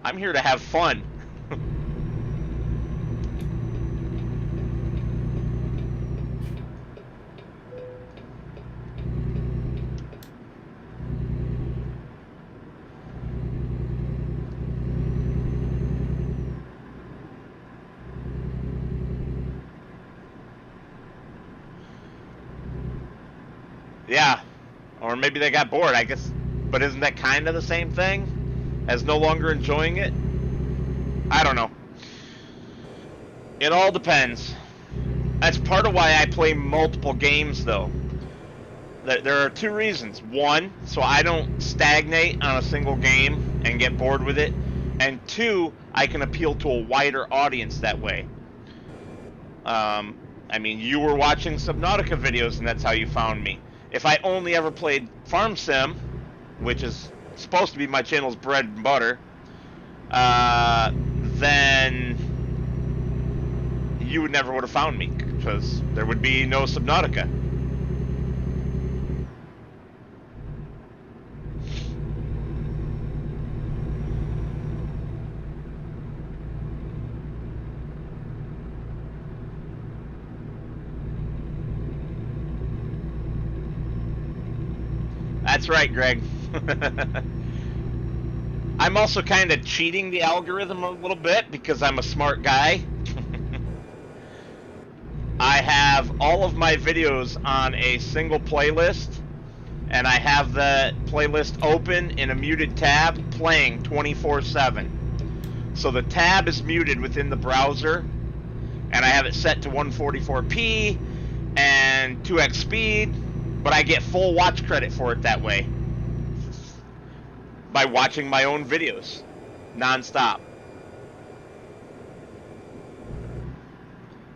I'm here to have fun. Yeah. Or maybe they got bored, I guess. But isn't that kind of the same thing as no longer enjoying it? I don't know. It all depends. That's part of why I play multiple games, though. There are two reasons. One, so I don't stagnate on a single game and get bored with it. And two, I can appeal to a wider audience that way. I mean, you were watching Subnautica videos, and that's how you found me. If I only ever played Farm Sim, which is supposed to be my channel's bread and butter, then you would never would have found me, because there would be no Subnautica. That's right, Greg. I'm also kind of cheating the algorithm a little bit because I'm a smart guy. I have all of my videos on a single playlist, and I have the playlist open in a muted tab playing 24/7. So the tab is muted within the browser, and I have it set to 144p and 2x speed, but I get full watch credit for it that way by watching my own videos non-stop.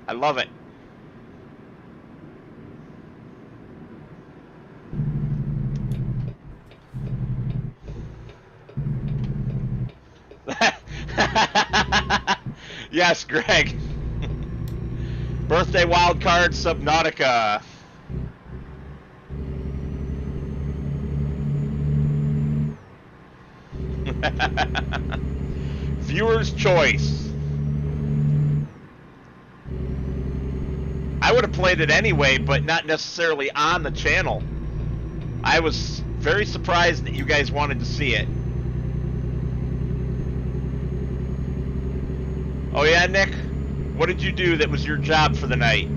I love it. Yes, Greg. Birthday Wildcard Subnautica. Viewer's choice. I would have played it anyway, but not necessarily on the channel. I was very surprised that you guys wanted to see it. Oh yeah, Nick? What did you do that was your job for the night?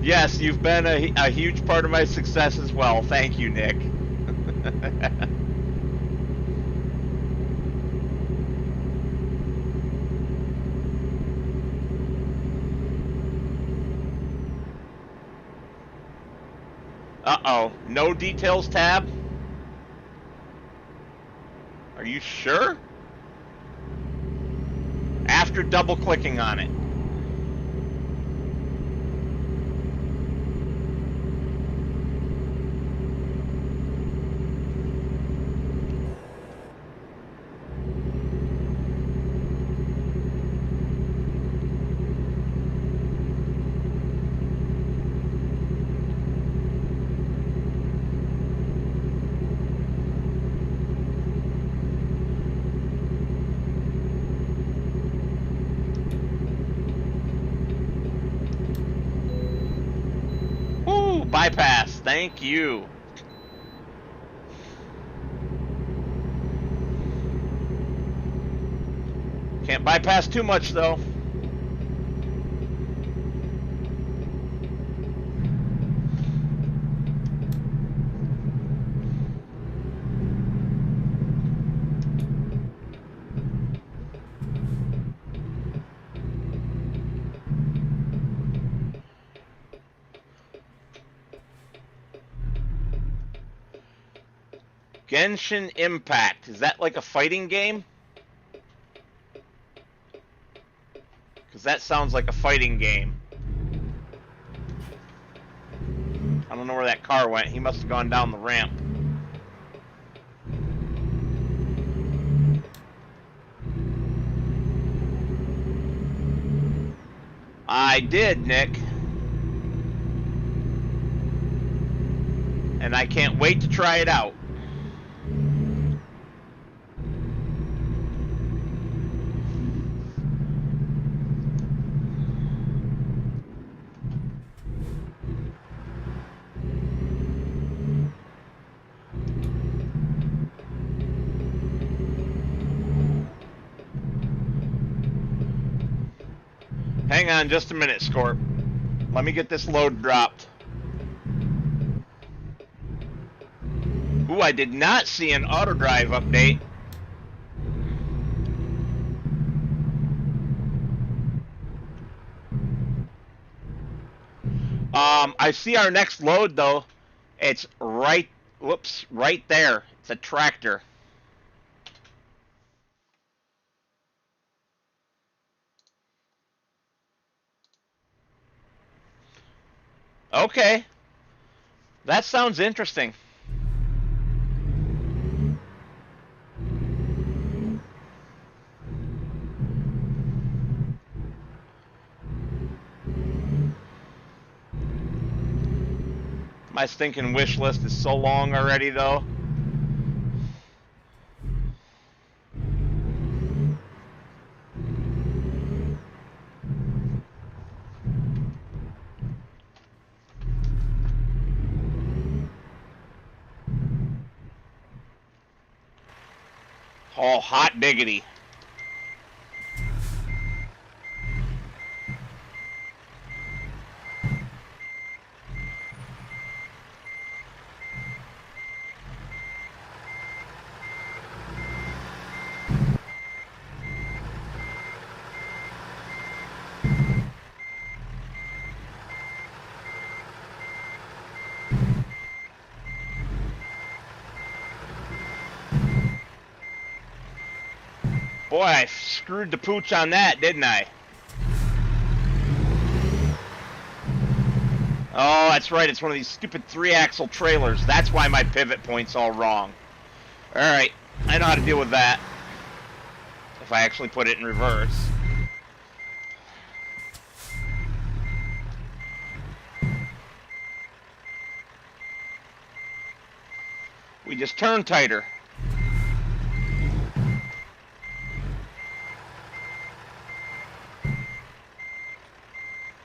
Yes, you've been a huge part of my success as well. Thank you, Nick. Uh-oh. No details tab? Are you sure? After double-clicking on it. Bypass, thank you. Can't bypass too much though. Genshin Impact. Is that like a fighting game? Because that sounds like a fighting game. I don't know where that car went. He must have gone down the ramp. I did, Nick. And I can't wait to try it out. Hang on just a minute, Scorp. Let me get this load dropped. Ooh, I did not see an auto drive update. I see our next load though. It's right, whoops, right there. It's a tractor. Okay. That sounds interesting. My stinking wish list is so long already, though. Oh, hot diggity. Boy, I screwed the pooch on that, didn't I? Oh, that's right. It's one of these stupid 3-axle trailers. That's why my pivot point's all wrong. Alright, I know how to deal with that. If I actually put it in reverse. We just turn tighter.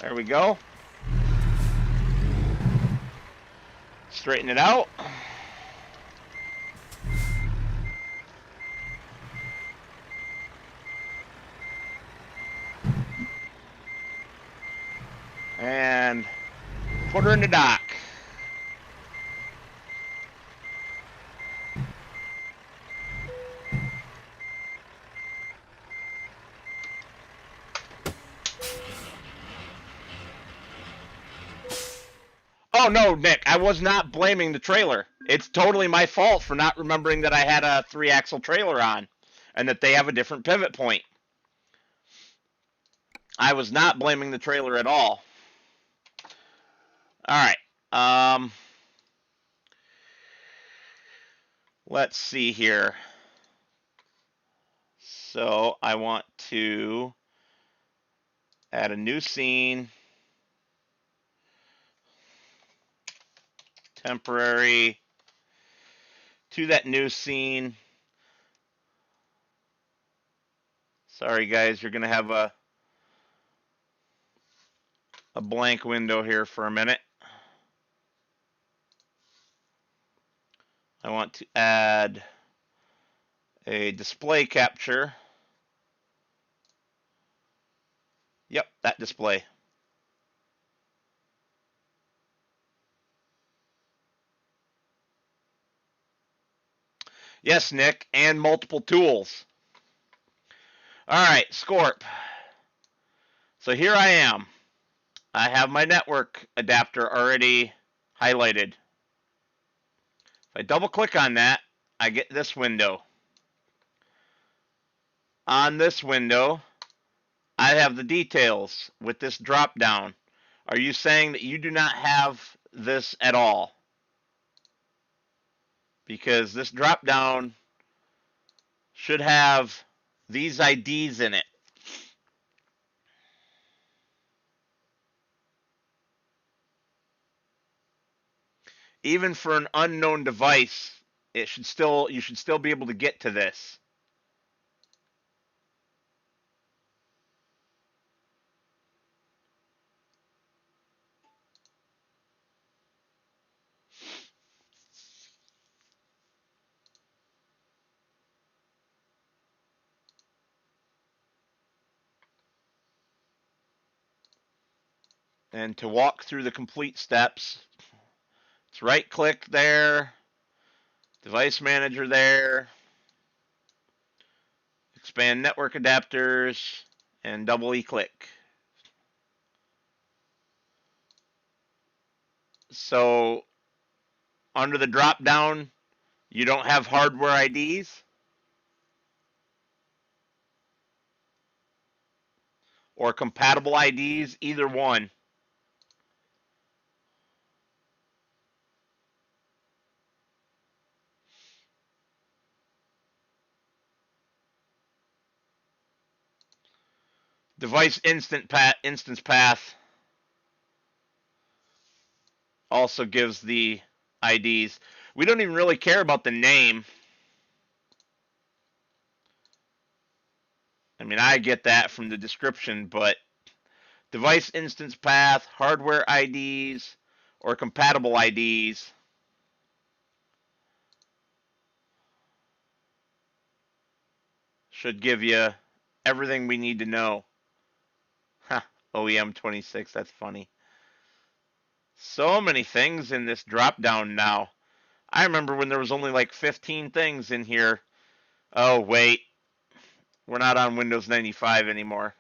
There we go. Straighten it out. And put her in the dock. Oh, no, Nick, I was not blaming the trailer. It's totally my fault for not remembering that I had a 3-axle trailer on and that they have a different pivot point. I was not blaming the trailer at all. All right. Let's see here. So I want to add a new scene. Temporary to that new scene. Sorry guys, you're gonna have a blank window here for a minute. I want to add a display capture. Yep, that display. Yes, Nick, and multiple tools. All right, Scorp. So here I am. I have my network adapter already highlighted. If I double click on that, I get this window. On this window, I have the details with this drop down. Are you saying that you do not have this at all? Because this drop down should have these IDs in it. Even for an unknown device, you should still be able to get to this. And to walk through the complete steps, it's right click there, device manager there, expand network adapters, and double E-click. So under the drop down, you don't have hardware IDs or compatible IDs, either one. Device instance path also gives the IDs. We don't even really care about the name. I mean, I get that from the description, but device instance path, hardware IDs, or compatible IDs should give you everything we need to know. Ha, OEM 26, that's funny. So many things in this drop down now. I remember when there was only like 15 things in here. Oh, wait. We're not on Windows 95 anymore.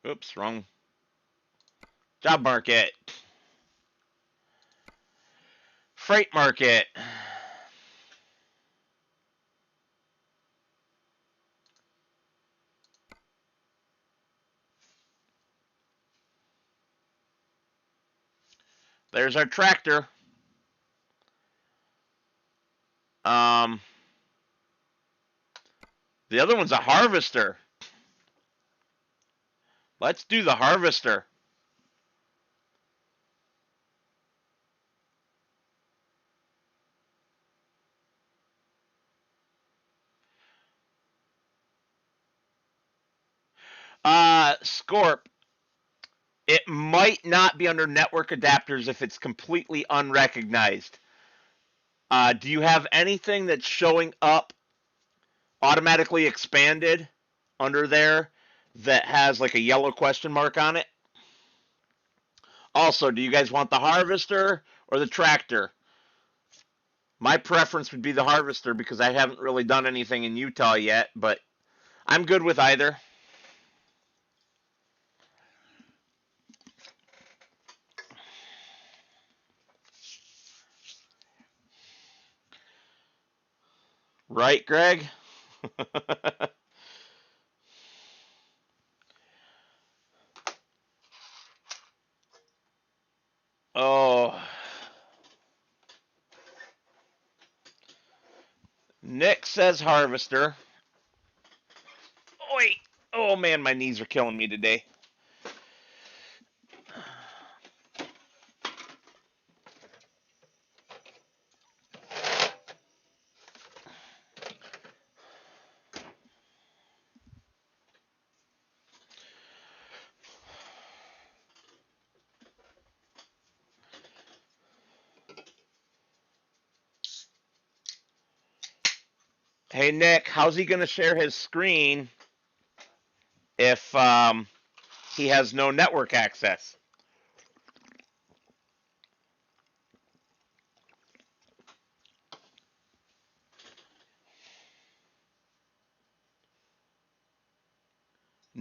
Oops, wrong. Job market. Freight market. There's our tractor. The other one's a harvester. Let's do the harvester. Scorp. It might not be under network adapters if it's completely unrecognized. Do you have anything that's showing up automatically expanded under there that has like a yellow question mark on it? Also, do you guys want the harvester or the tractor? My preference would be the harvester because I haven't really done anything in Utah yet, but I'm good with either. Right, Greg? Oh. Nick says harvester. Wait. Oh, man, my knees are killing me today. Hey, Nick, how's he going to share his screen if he has no network access?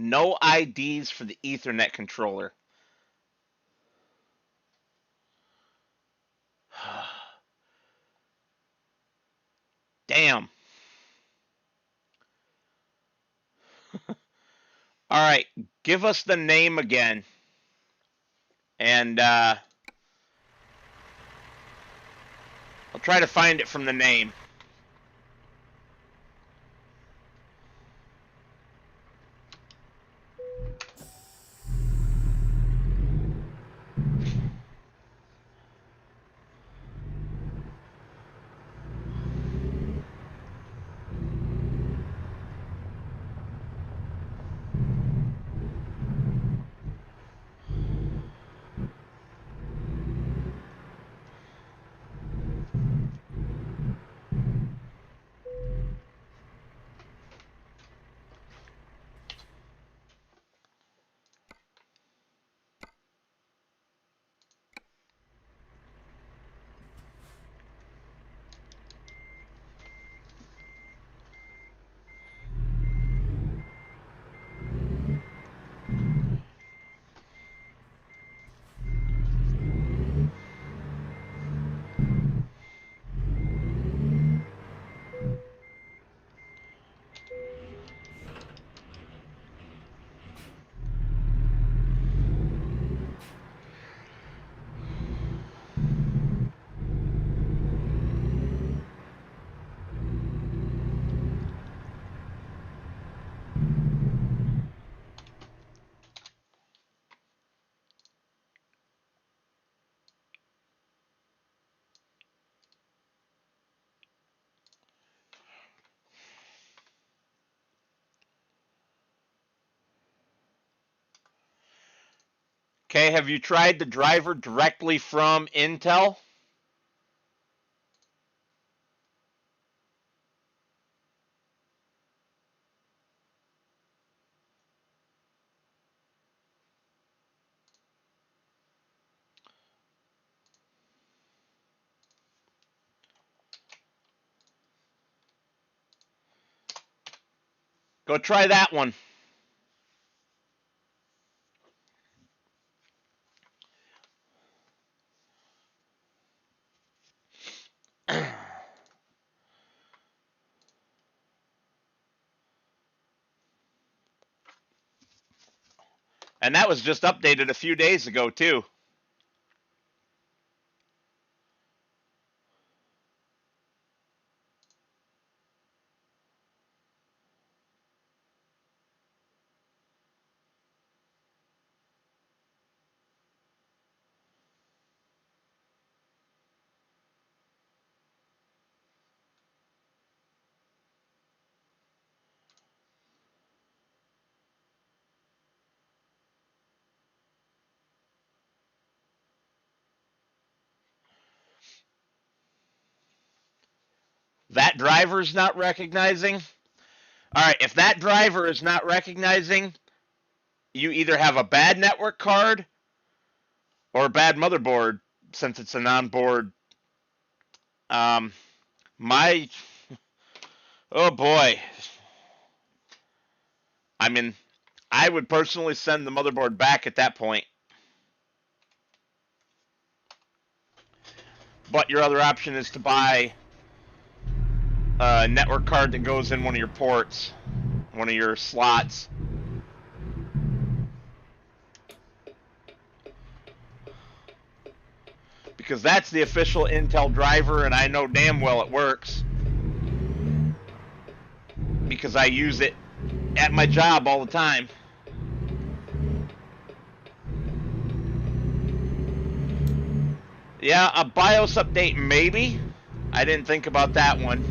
No IDs for the Ethernet controller. Damn. All right, give us the name again. And I'll try to find it from the name. Okay, have you tried the driver directly from Intel? Go try that one. And that was just updated a few days ago, too. That driver's not recognizing? All right, if that driver is not recognizing, you either have a bad network card or a bad motherboard, since it's an onboard. My, oh boy. I mean, I would personally send the motherboard back at that point. But your other option is to buy a network card that goes in one of your ports, one of your slots. Because that's the official Intel driver, and I know damn well it works. Because I use it at my job all the time. Yeah, a BIOS update maybe. I didn't think about that one.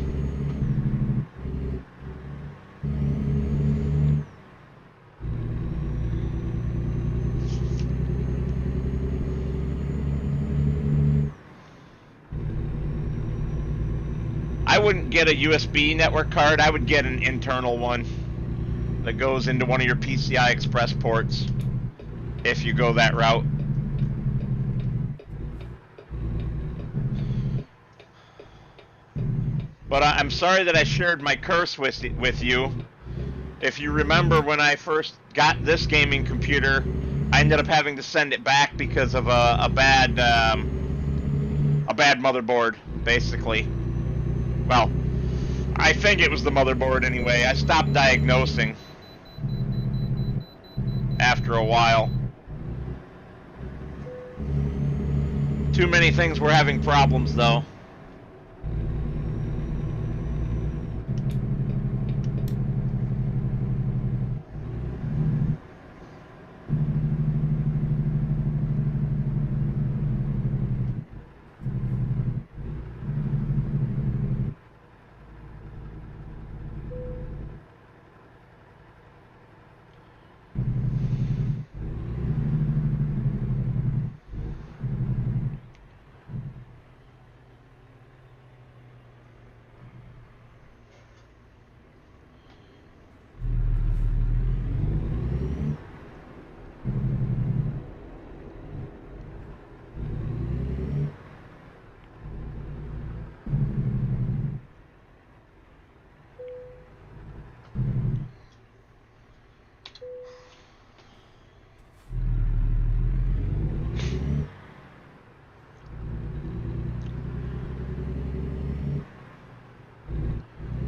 I wouldn't get a USB network card. I would get an internal one that goes into one of your PCI Express ports if you go that route. But I'm sorry that I shared my curse with you. If you remember when I first got this gaming computer, I ended up having to send it back because of a bad motherboard, basically. Well, I think it was the motherboard anyway. I stopped diagnosing after a while. Too many things were having problems, though.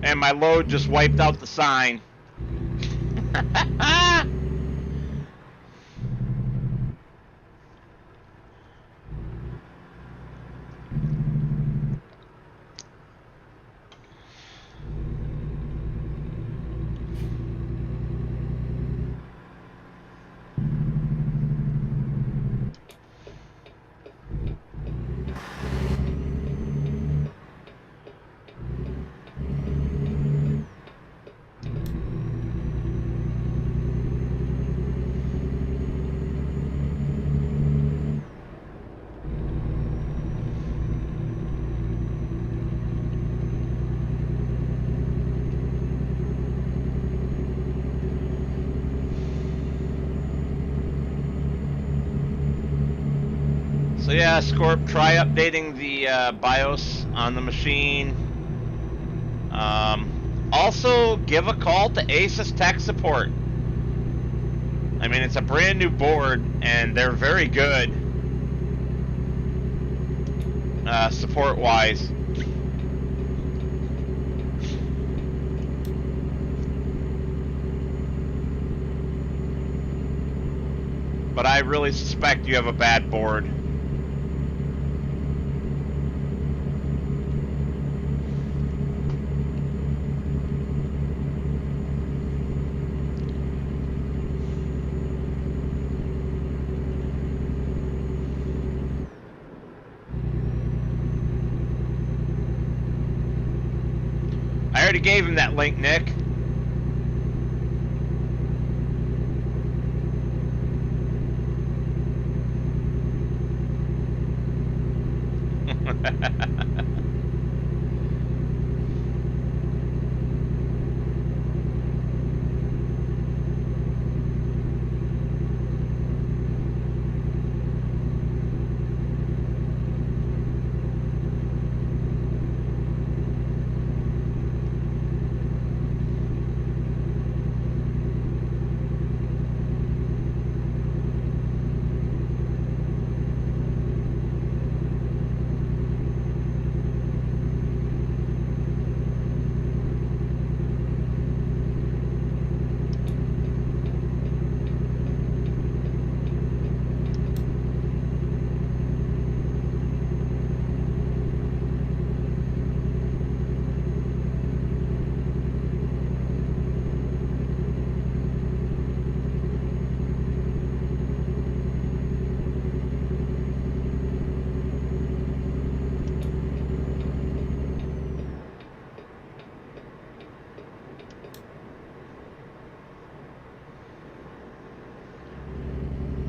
And my load just wiped out the sign. So yeah, Scorp, try updating the BIOS on the machine. Also, give a call to Asus Tech Support. I mean, it's a brand new board, and they're very good support-wise. But I really suspect you have a bad board. I already gave him that link, Nick.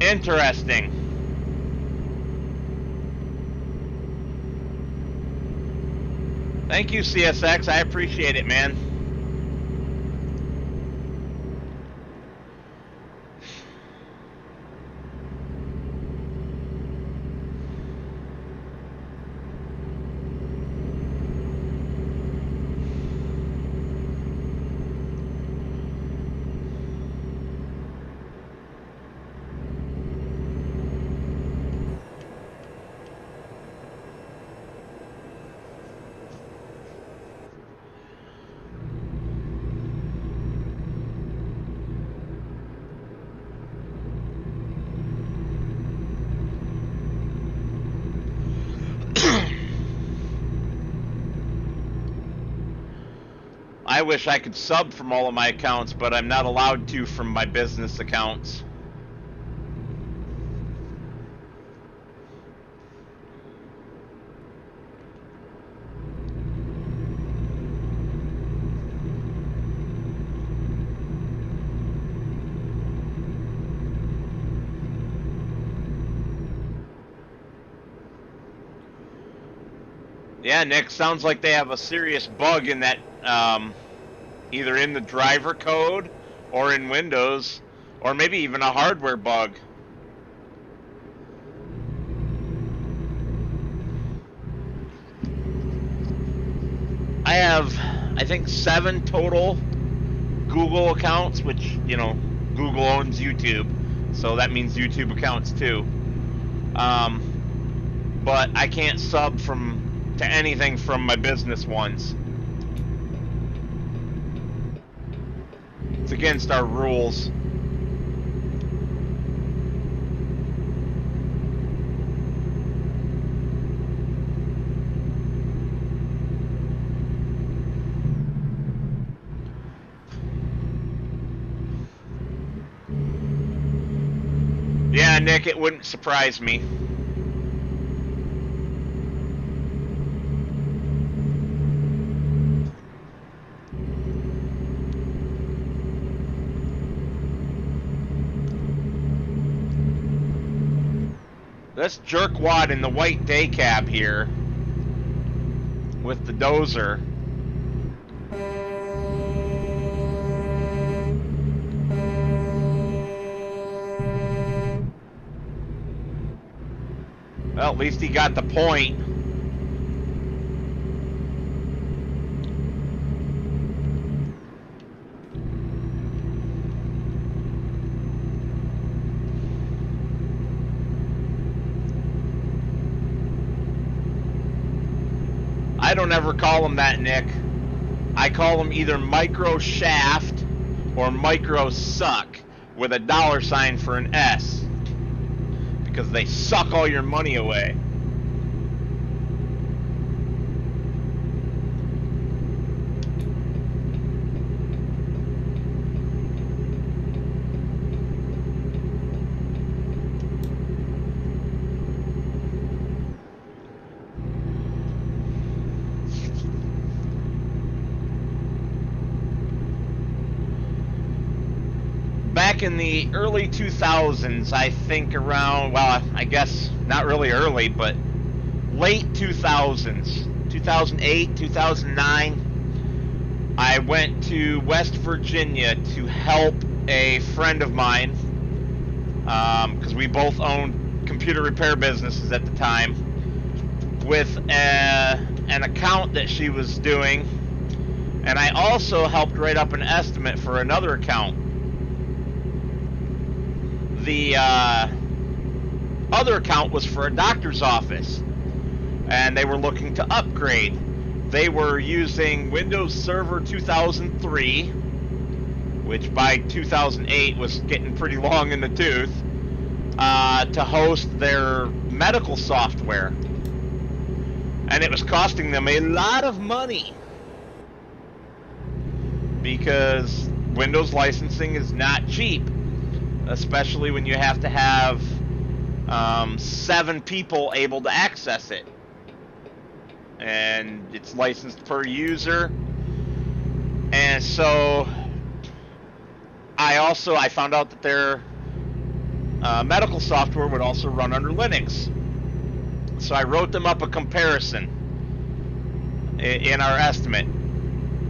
Interesting. Thank you, CSX. I appreciate it, man. I wish I could sub from all of my accounts, but I'm not allowed to from my business accounts. Yeah, Nick, sounds like they have a serious bug in that, either in the driver code or in Windows, or maybe even a hardware bug. I have, I think, 7 total Google accounts, which, you know, Google owns YouTube, so that means YouTube accounts too. But I can't sub to anything from my business ones. It's against our rules. Yeah, Nick, it wouldn't surprise me. This jerkwad in the white day cab here with the dozer. Well, at least he got the point. I don't ever call them that, Nick. I call them either micro shaft or micro suck with a $sign for an S, because they suck all your money away. Back in the early 2000s, I think around, well, I guess not really early, but late 2000s, 2008, 2009, I went to West Virginia to help a friend of mine, because we both owned computer repair businesses at the time, with an account that she was doing, and I also helped write up an estimate for another account. The other account was for a doctor's office, and they were looking to upgrade. They were using Windows Server 2003, which by 2008 was getting pretty long in the tooth, to host their medical software. And it was costing them a lot of money, because Windows licensing is not cheap, especially when you have to have 7 people able to access it, and it's licensed per user. And so I found out that their medical software would also run under Linux, so I wrote them up a comparison in our estimate,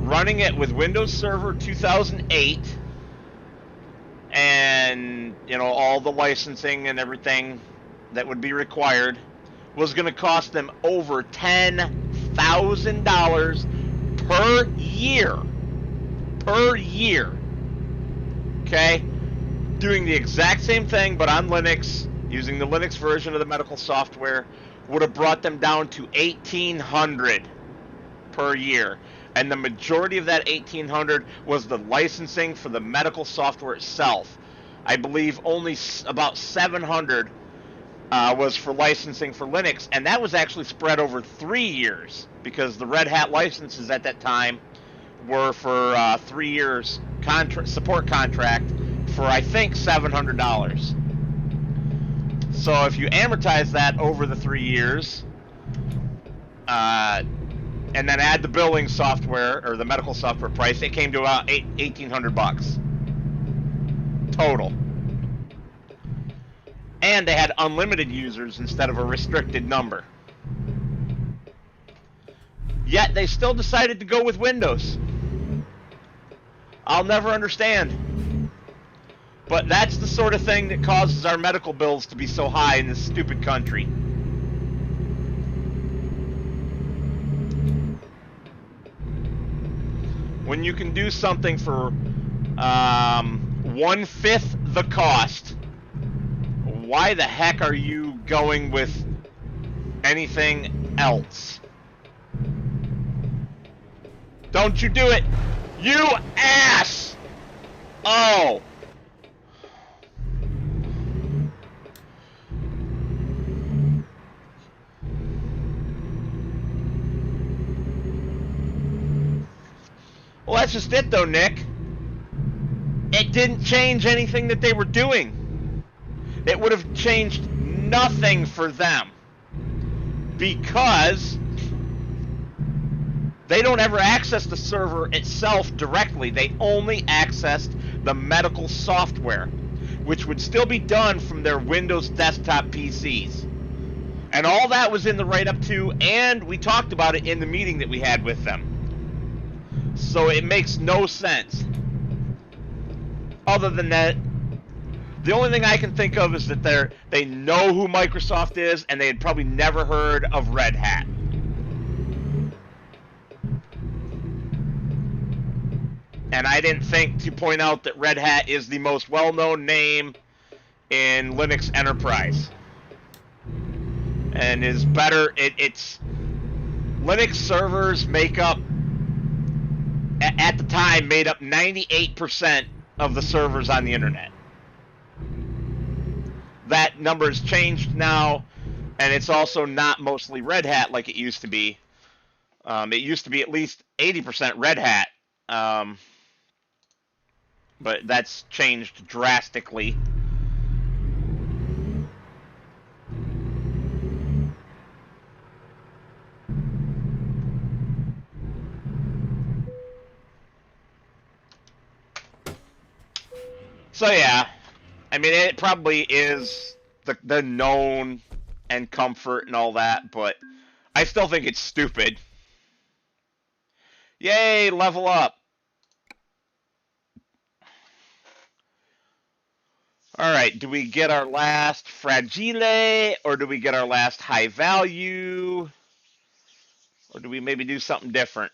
running it with Windows Server 2008 and, you know, all the licensing and everything that would be required, was going to cost them over $10,000 per year. Per year. Okay? Doing the exact same thing, but on Linux, using the Linux version of the medical software, would have brought them down to $1,800 per year. And the majority of that $1,800 was the licensing for the medical software itself. I believe only about $700 was for licensing for Linux, and that was actually spread over 3 years, because the Red Hat licenses at that time were for 3 years support contract for I think $700. So if you amortize that over the 3 years, and then add the billing software or the medical software price, it came to about $1,800 total. And they had unlimited users instead of a restricted number. Yet they still decided to go with Windows. I'll never understand. But that's the sort of thing that causes our medical bills to be so high in this stupid country. When you can do something for 1/5 the cost, why the heck are you going with anything else? Don't you do it, you ass! Oh. Well, that's just it, though, Nick. It didn't change anything that they were doing. It would have changed nothing for them. Because they don't ever access the server itself directly. They only accessed the medical software, which would still be done from their Windows desktop PCs. And all that was in the write-up too, and we talked about it in the meeting that we had with them. So it makes no sense. Other than that, the only thing I can think of is that they know who Microsoft is, and they had probably never heard of Red Hat. And I didn't think to point out that Red Hat is the most well-known name in Linux Enterprise. And is better, it's Linux servers make up, at the time, made up 98% of the servers on the internet. That number has changed now, and it's also not mostly Red Hat like it used to be. It used to be at least 80% Red Hat, but that's changed drastically. So yeah, I mean, it probably is the known and comfort and all that, but I still think it's stupid. Yay, level up. Alright, do we get our last fragile, or do we get our last high value? Or do we maybe do something different?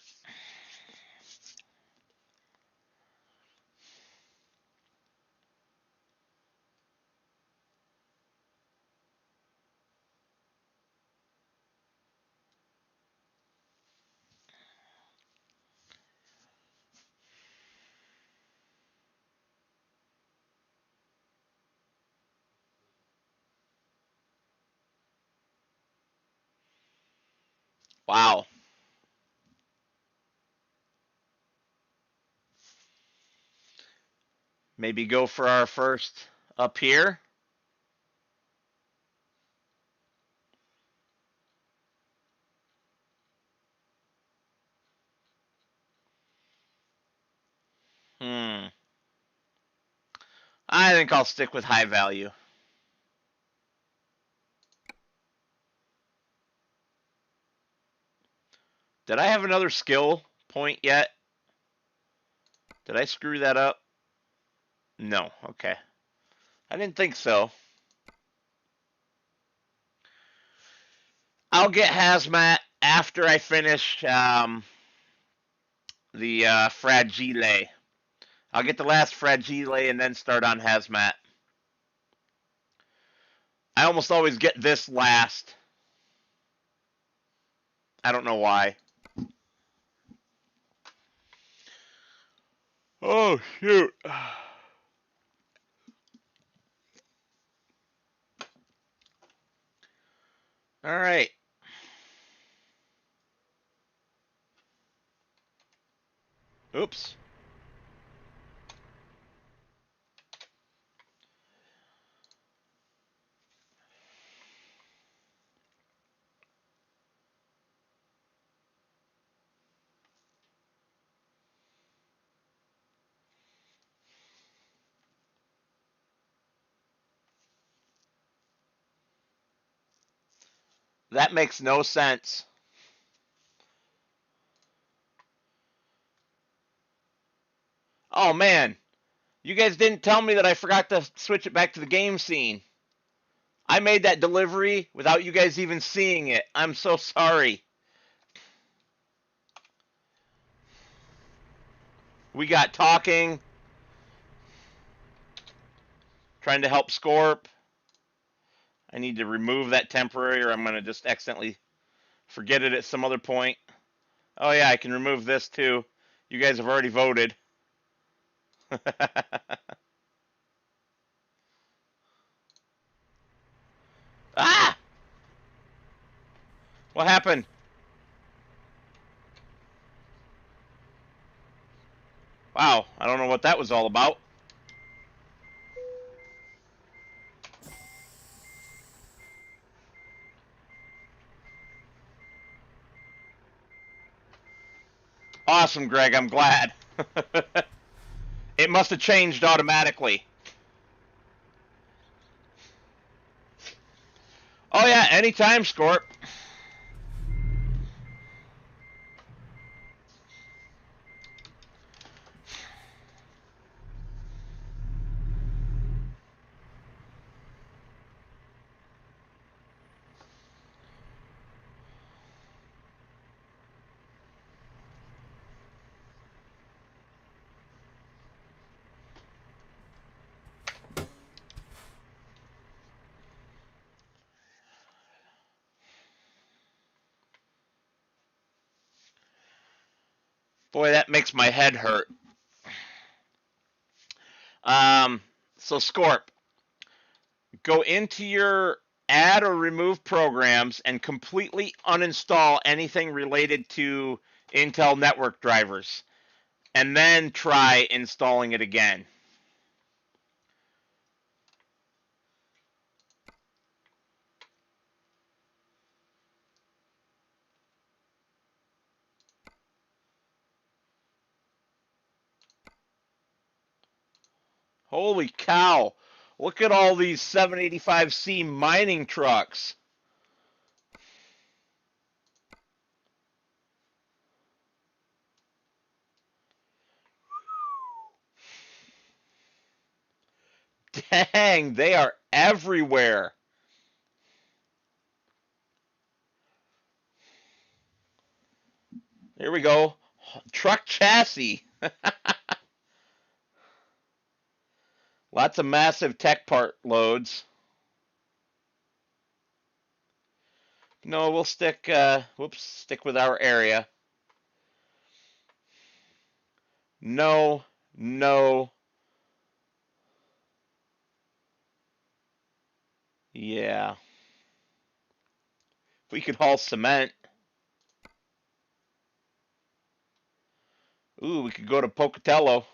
Wow. Maybe go for our first up here. I think I'll stick with high value. Did I have another skill point yet? Did I screw that up? No. Okay. I didn't think so. I'll get hazmat after I finish the fragile. I'll get the last fragile and then start on hazmat. I almost always get this last. I don't know why. Oh, shoot. All right. Oops. That makes no sense. Oh man, you guys didn't tell me that I forgot to switch it back to the game scene. I made that delivery without you guys even seeing it. I'm so sorry. We got talking, trying to help Scorp. I need to remove that temporary or I'm going to just accidentally forget it at some other point. Oh yeah, I can remove this too. You guys have already voted. Ah! What happened? Wow, I don't know what that was all about. Awesome, Greg, I'm glad. It must have changed automatically. Oh yeah, anytime, Scorp. Boy, that makes my head hurt. Um, so Scorp, go into your add or remove programs and completely uninstall anything related to Intel network drivers, and then try installing it again. Holy cow! Look at all these 785C mining trucks. Dang, they are everywhere. Here we go. Truck chassis. Lots of massive tech part loads. No, we'll stick, stick with our area. No, no. Yeah. We could haul cement. Ooh, we could go to Pocatello.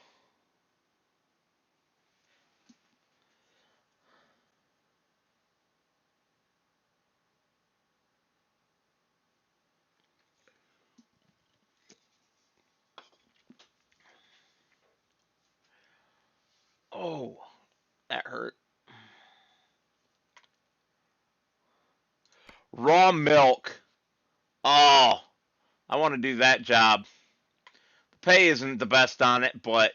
Oh, that hurt. Raw milk. Oh, I want to do that job. The pay isn't the best on it, but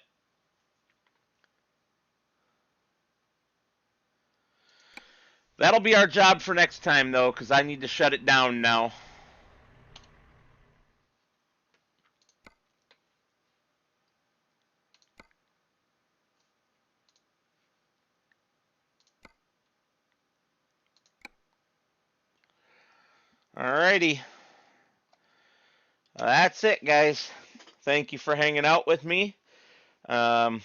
that'll be our job for next time, though, because I need to shut it down now. Alrighty. That's it, guys. Thank you for hanging out with me. There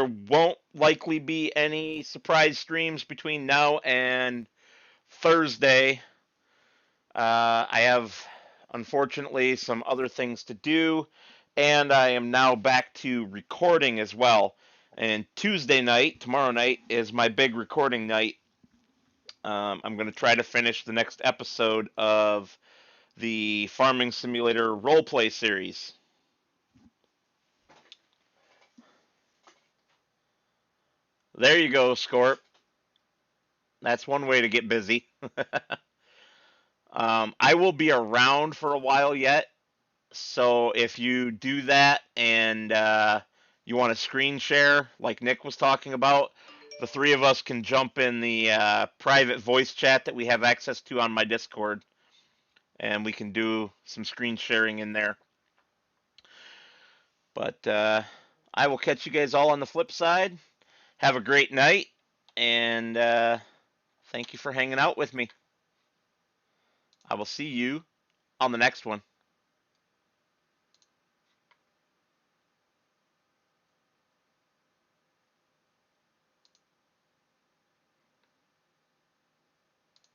won't likely be any surprise streams between now and Thursday. I have, unfortunately, some other things to do, and I am now back to recording as well. And Tuesday night, tomorrow night, is my big recording night. I'm going to try to finish the next episode of the Farming Simulator roleplay series. There you go, Scorp. That's one way to get busy. I will be around for a while yet, so if you do that and you want to screen share, like Nick was talking about, the three of us can jump in the private voice chat that we have access to on my Discord, and we can do some screen sharing in there. But I will catch you guys all on the flip side. Have a great night, and thank you for hanging out with me. I will see you on the next one.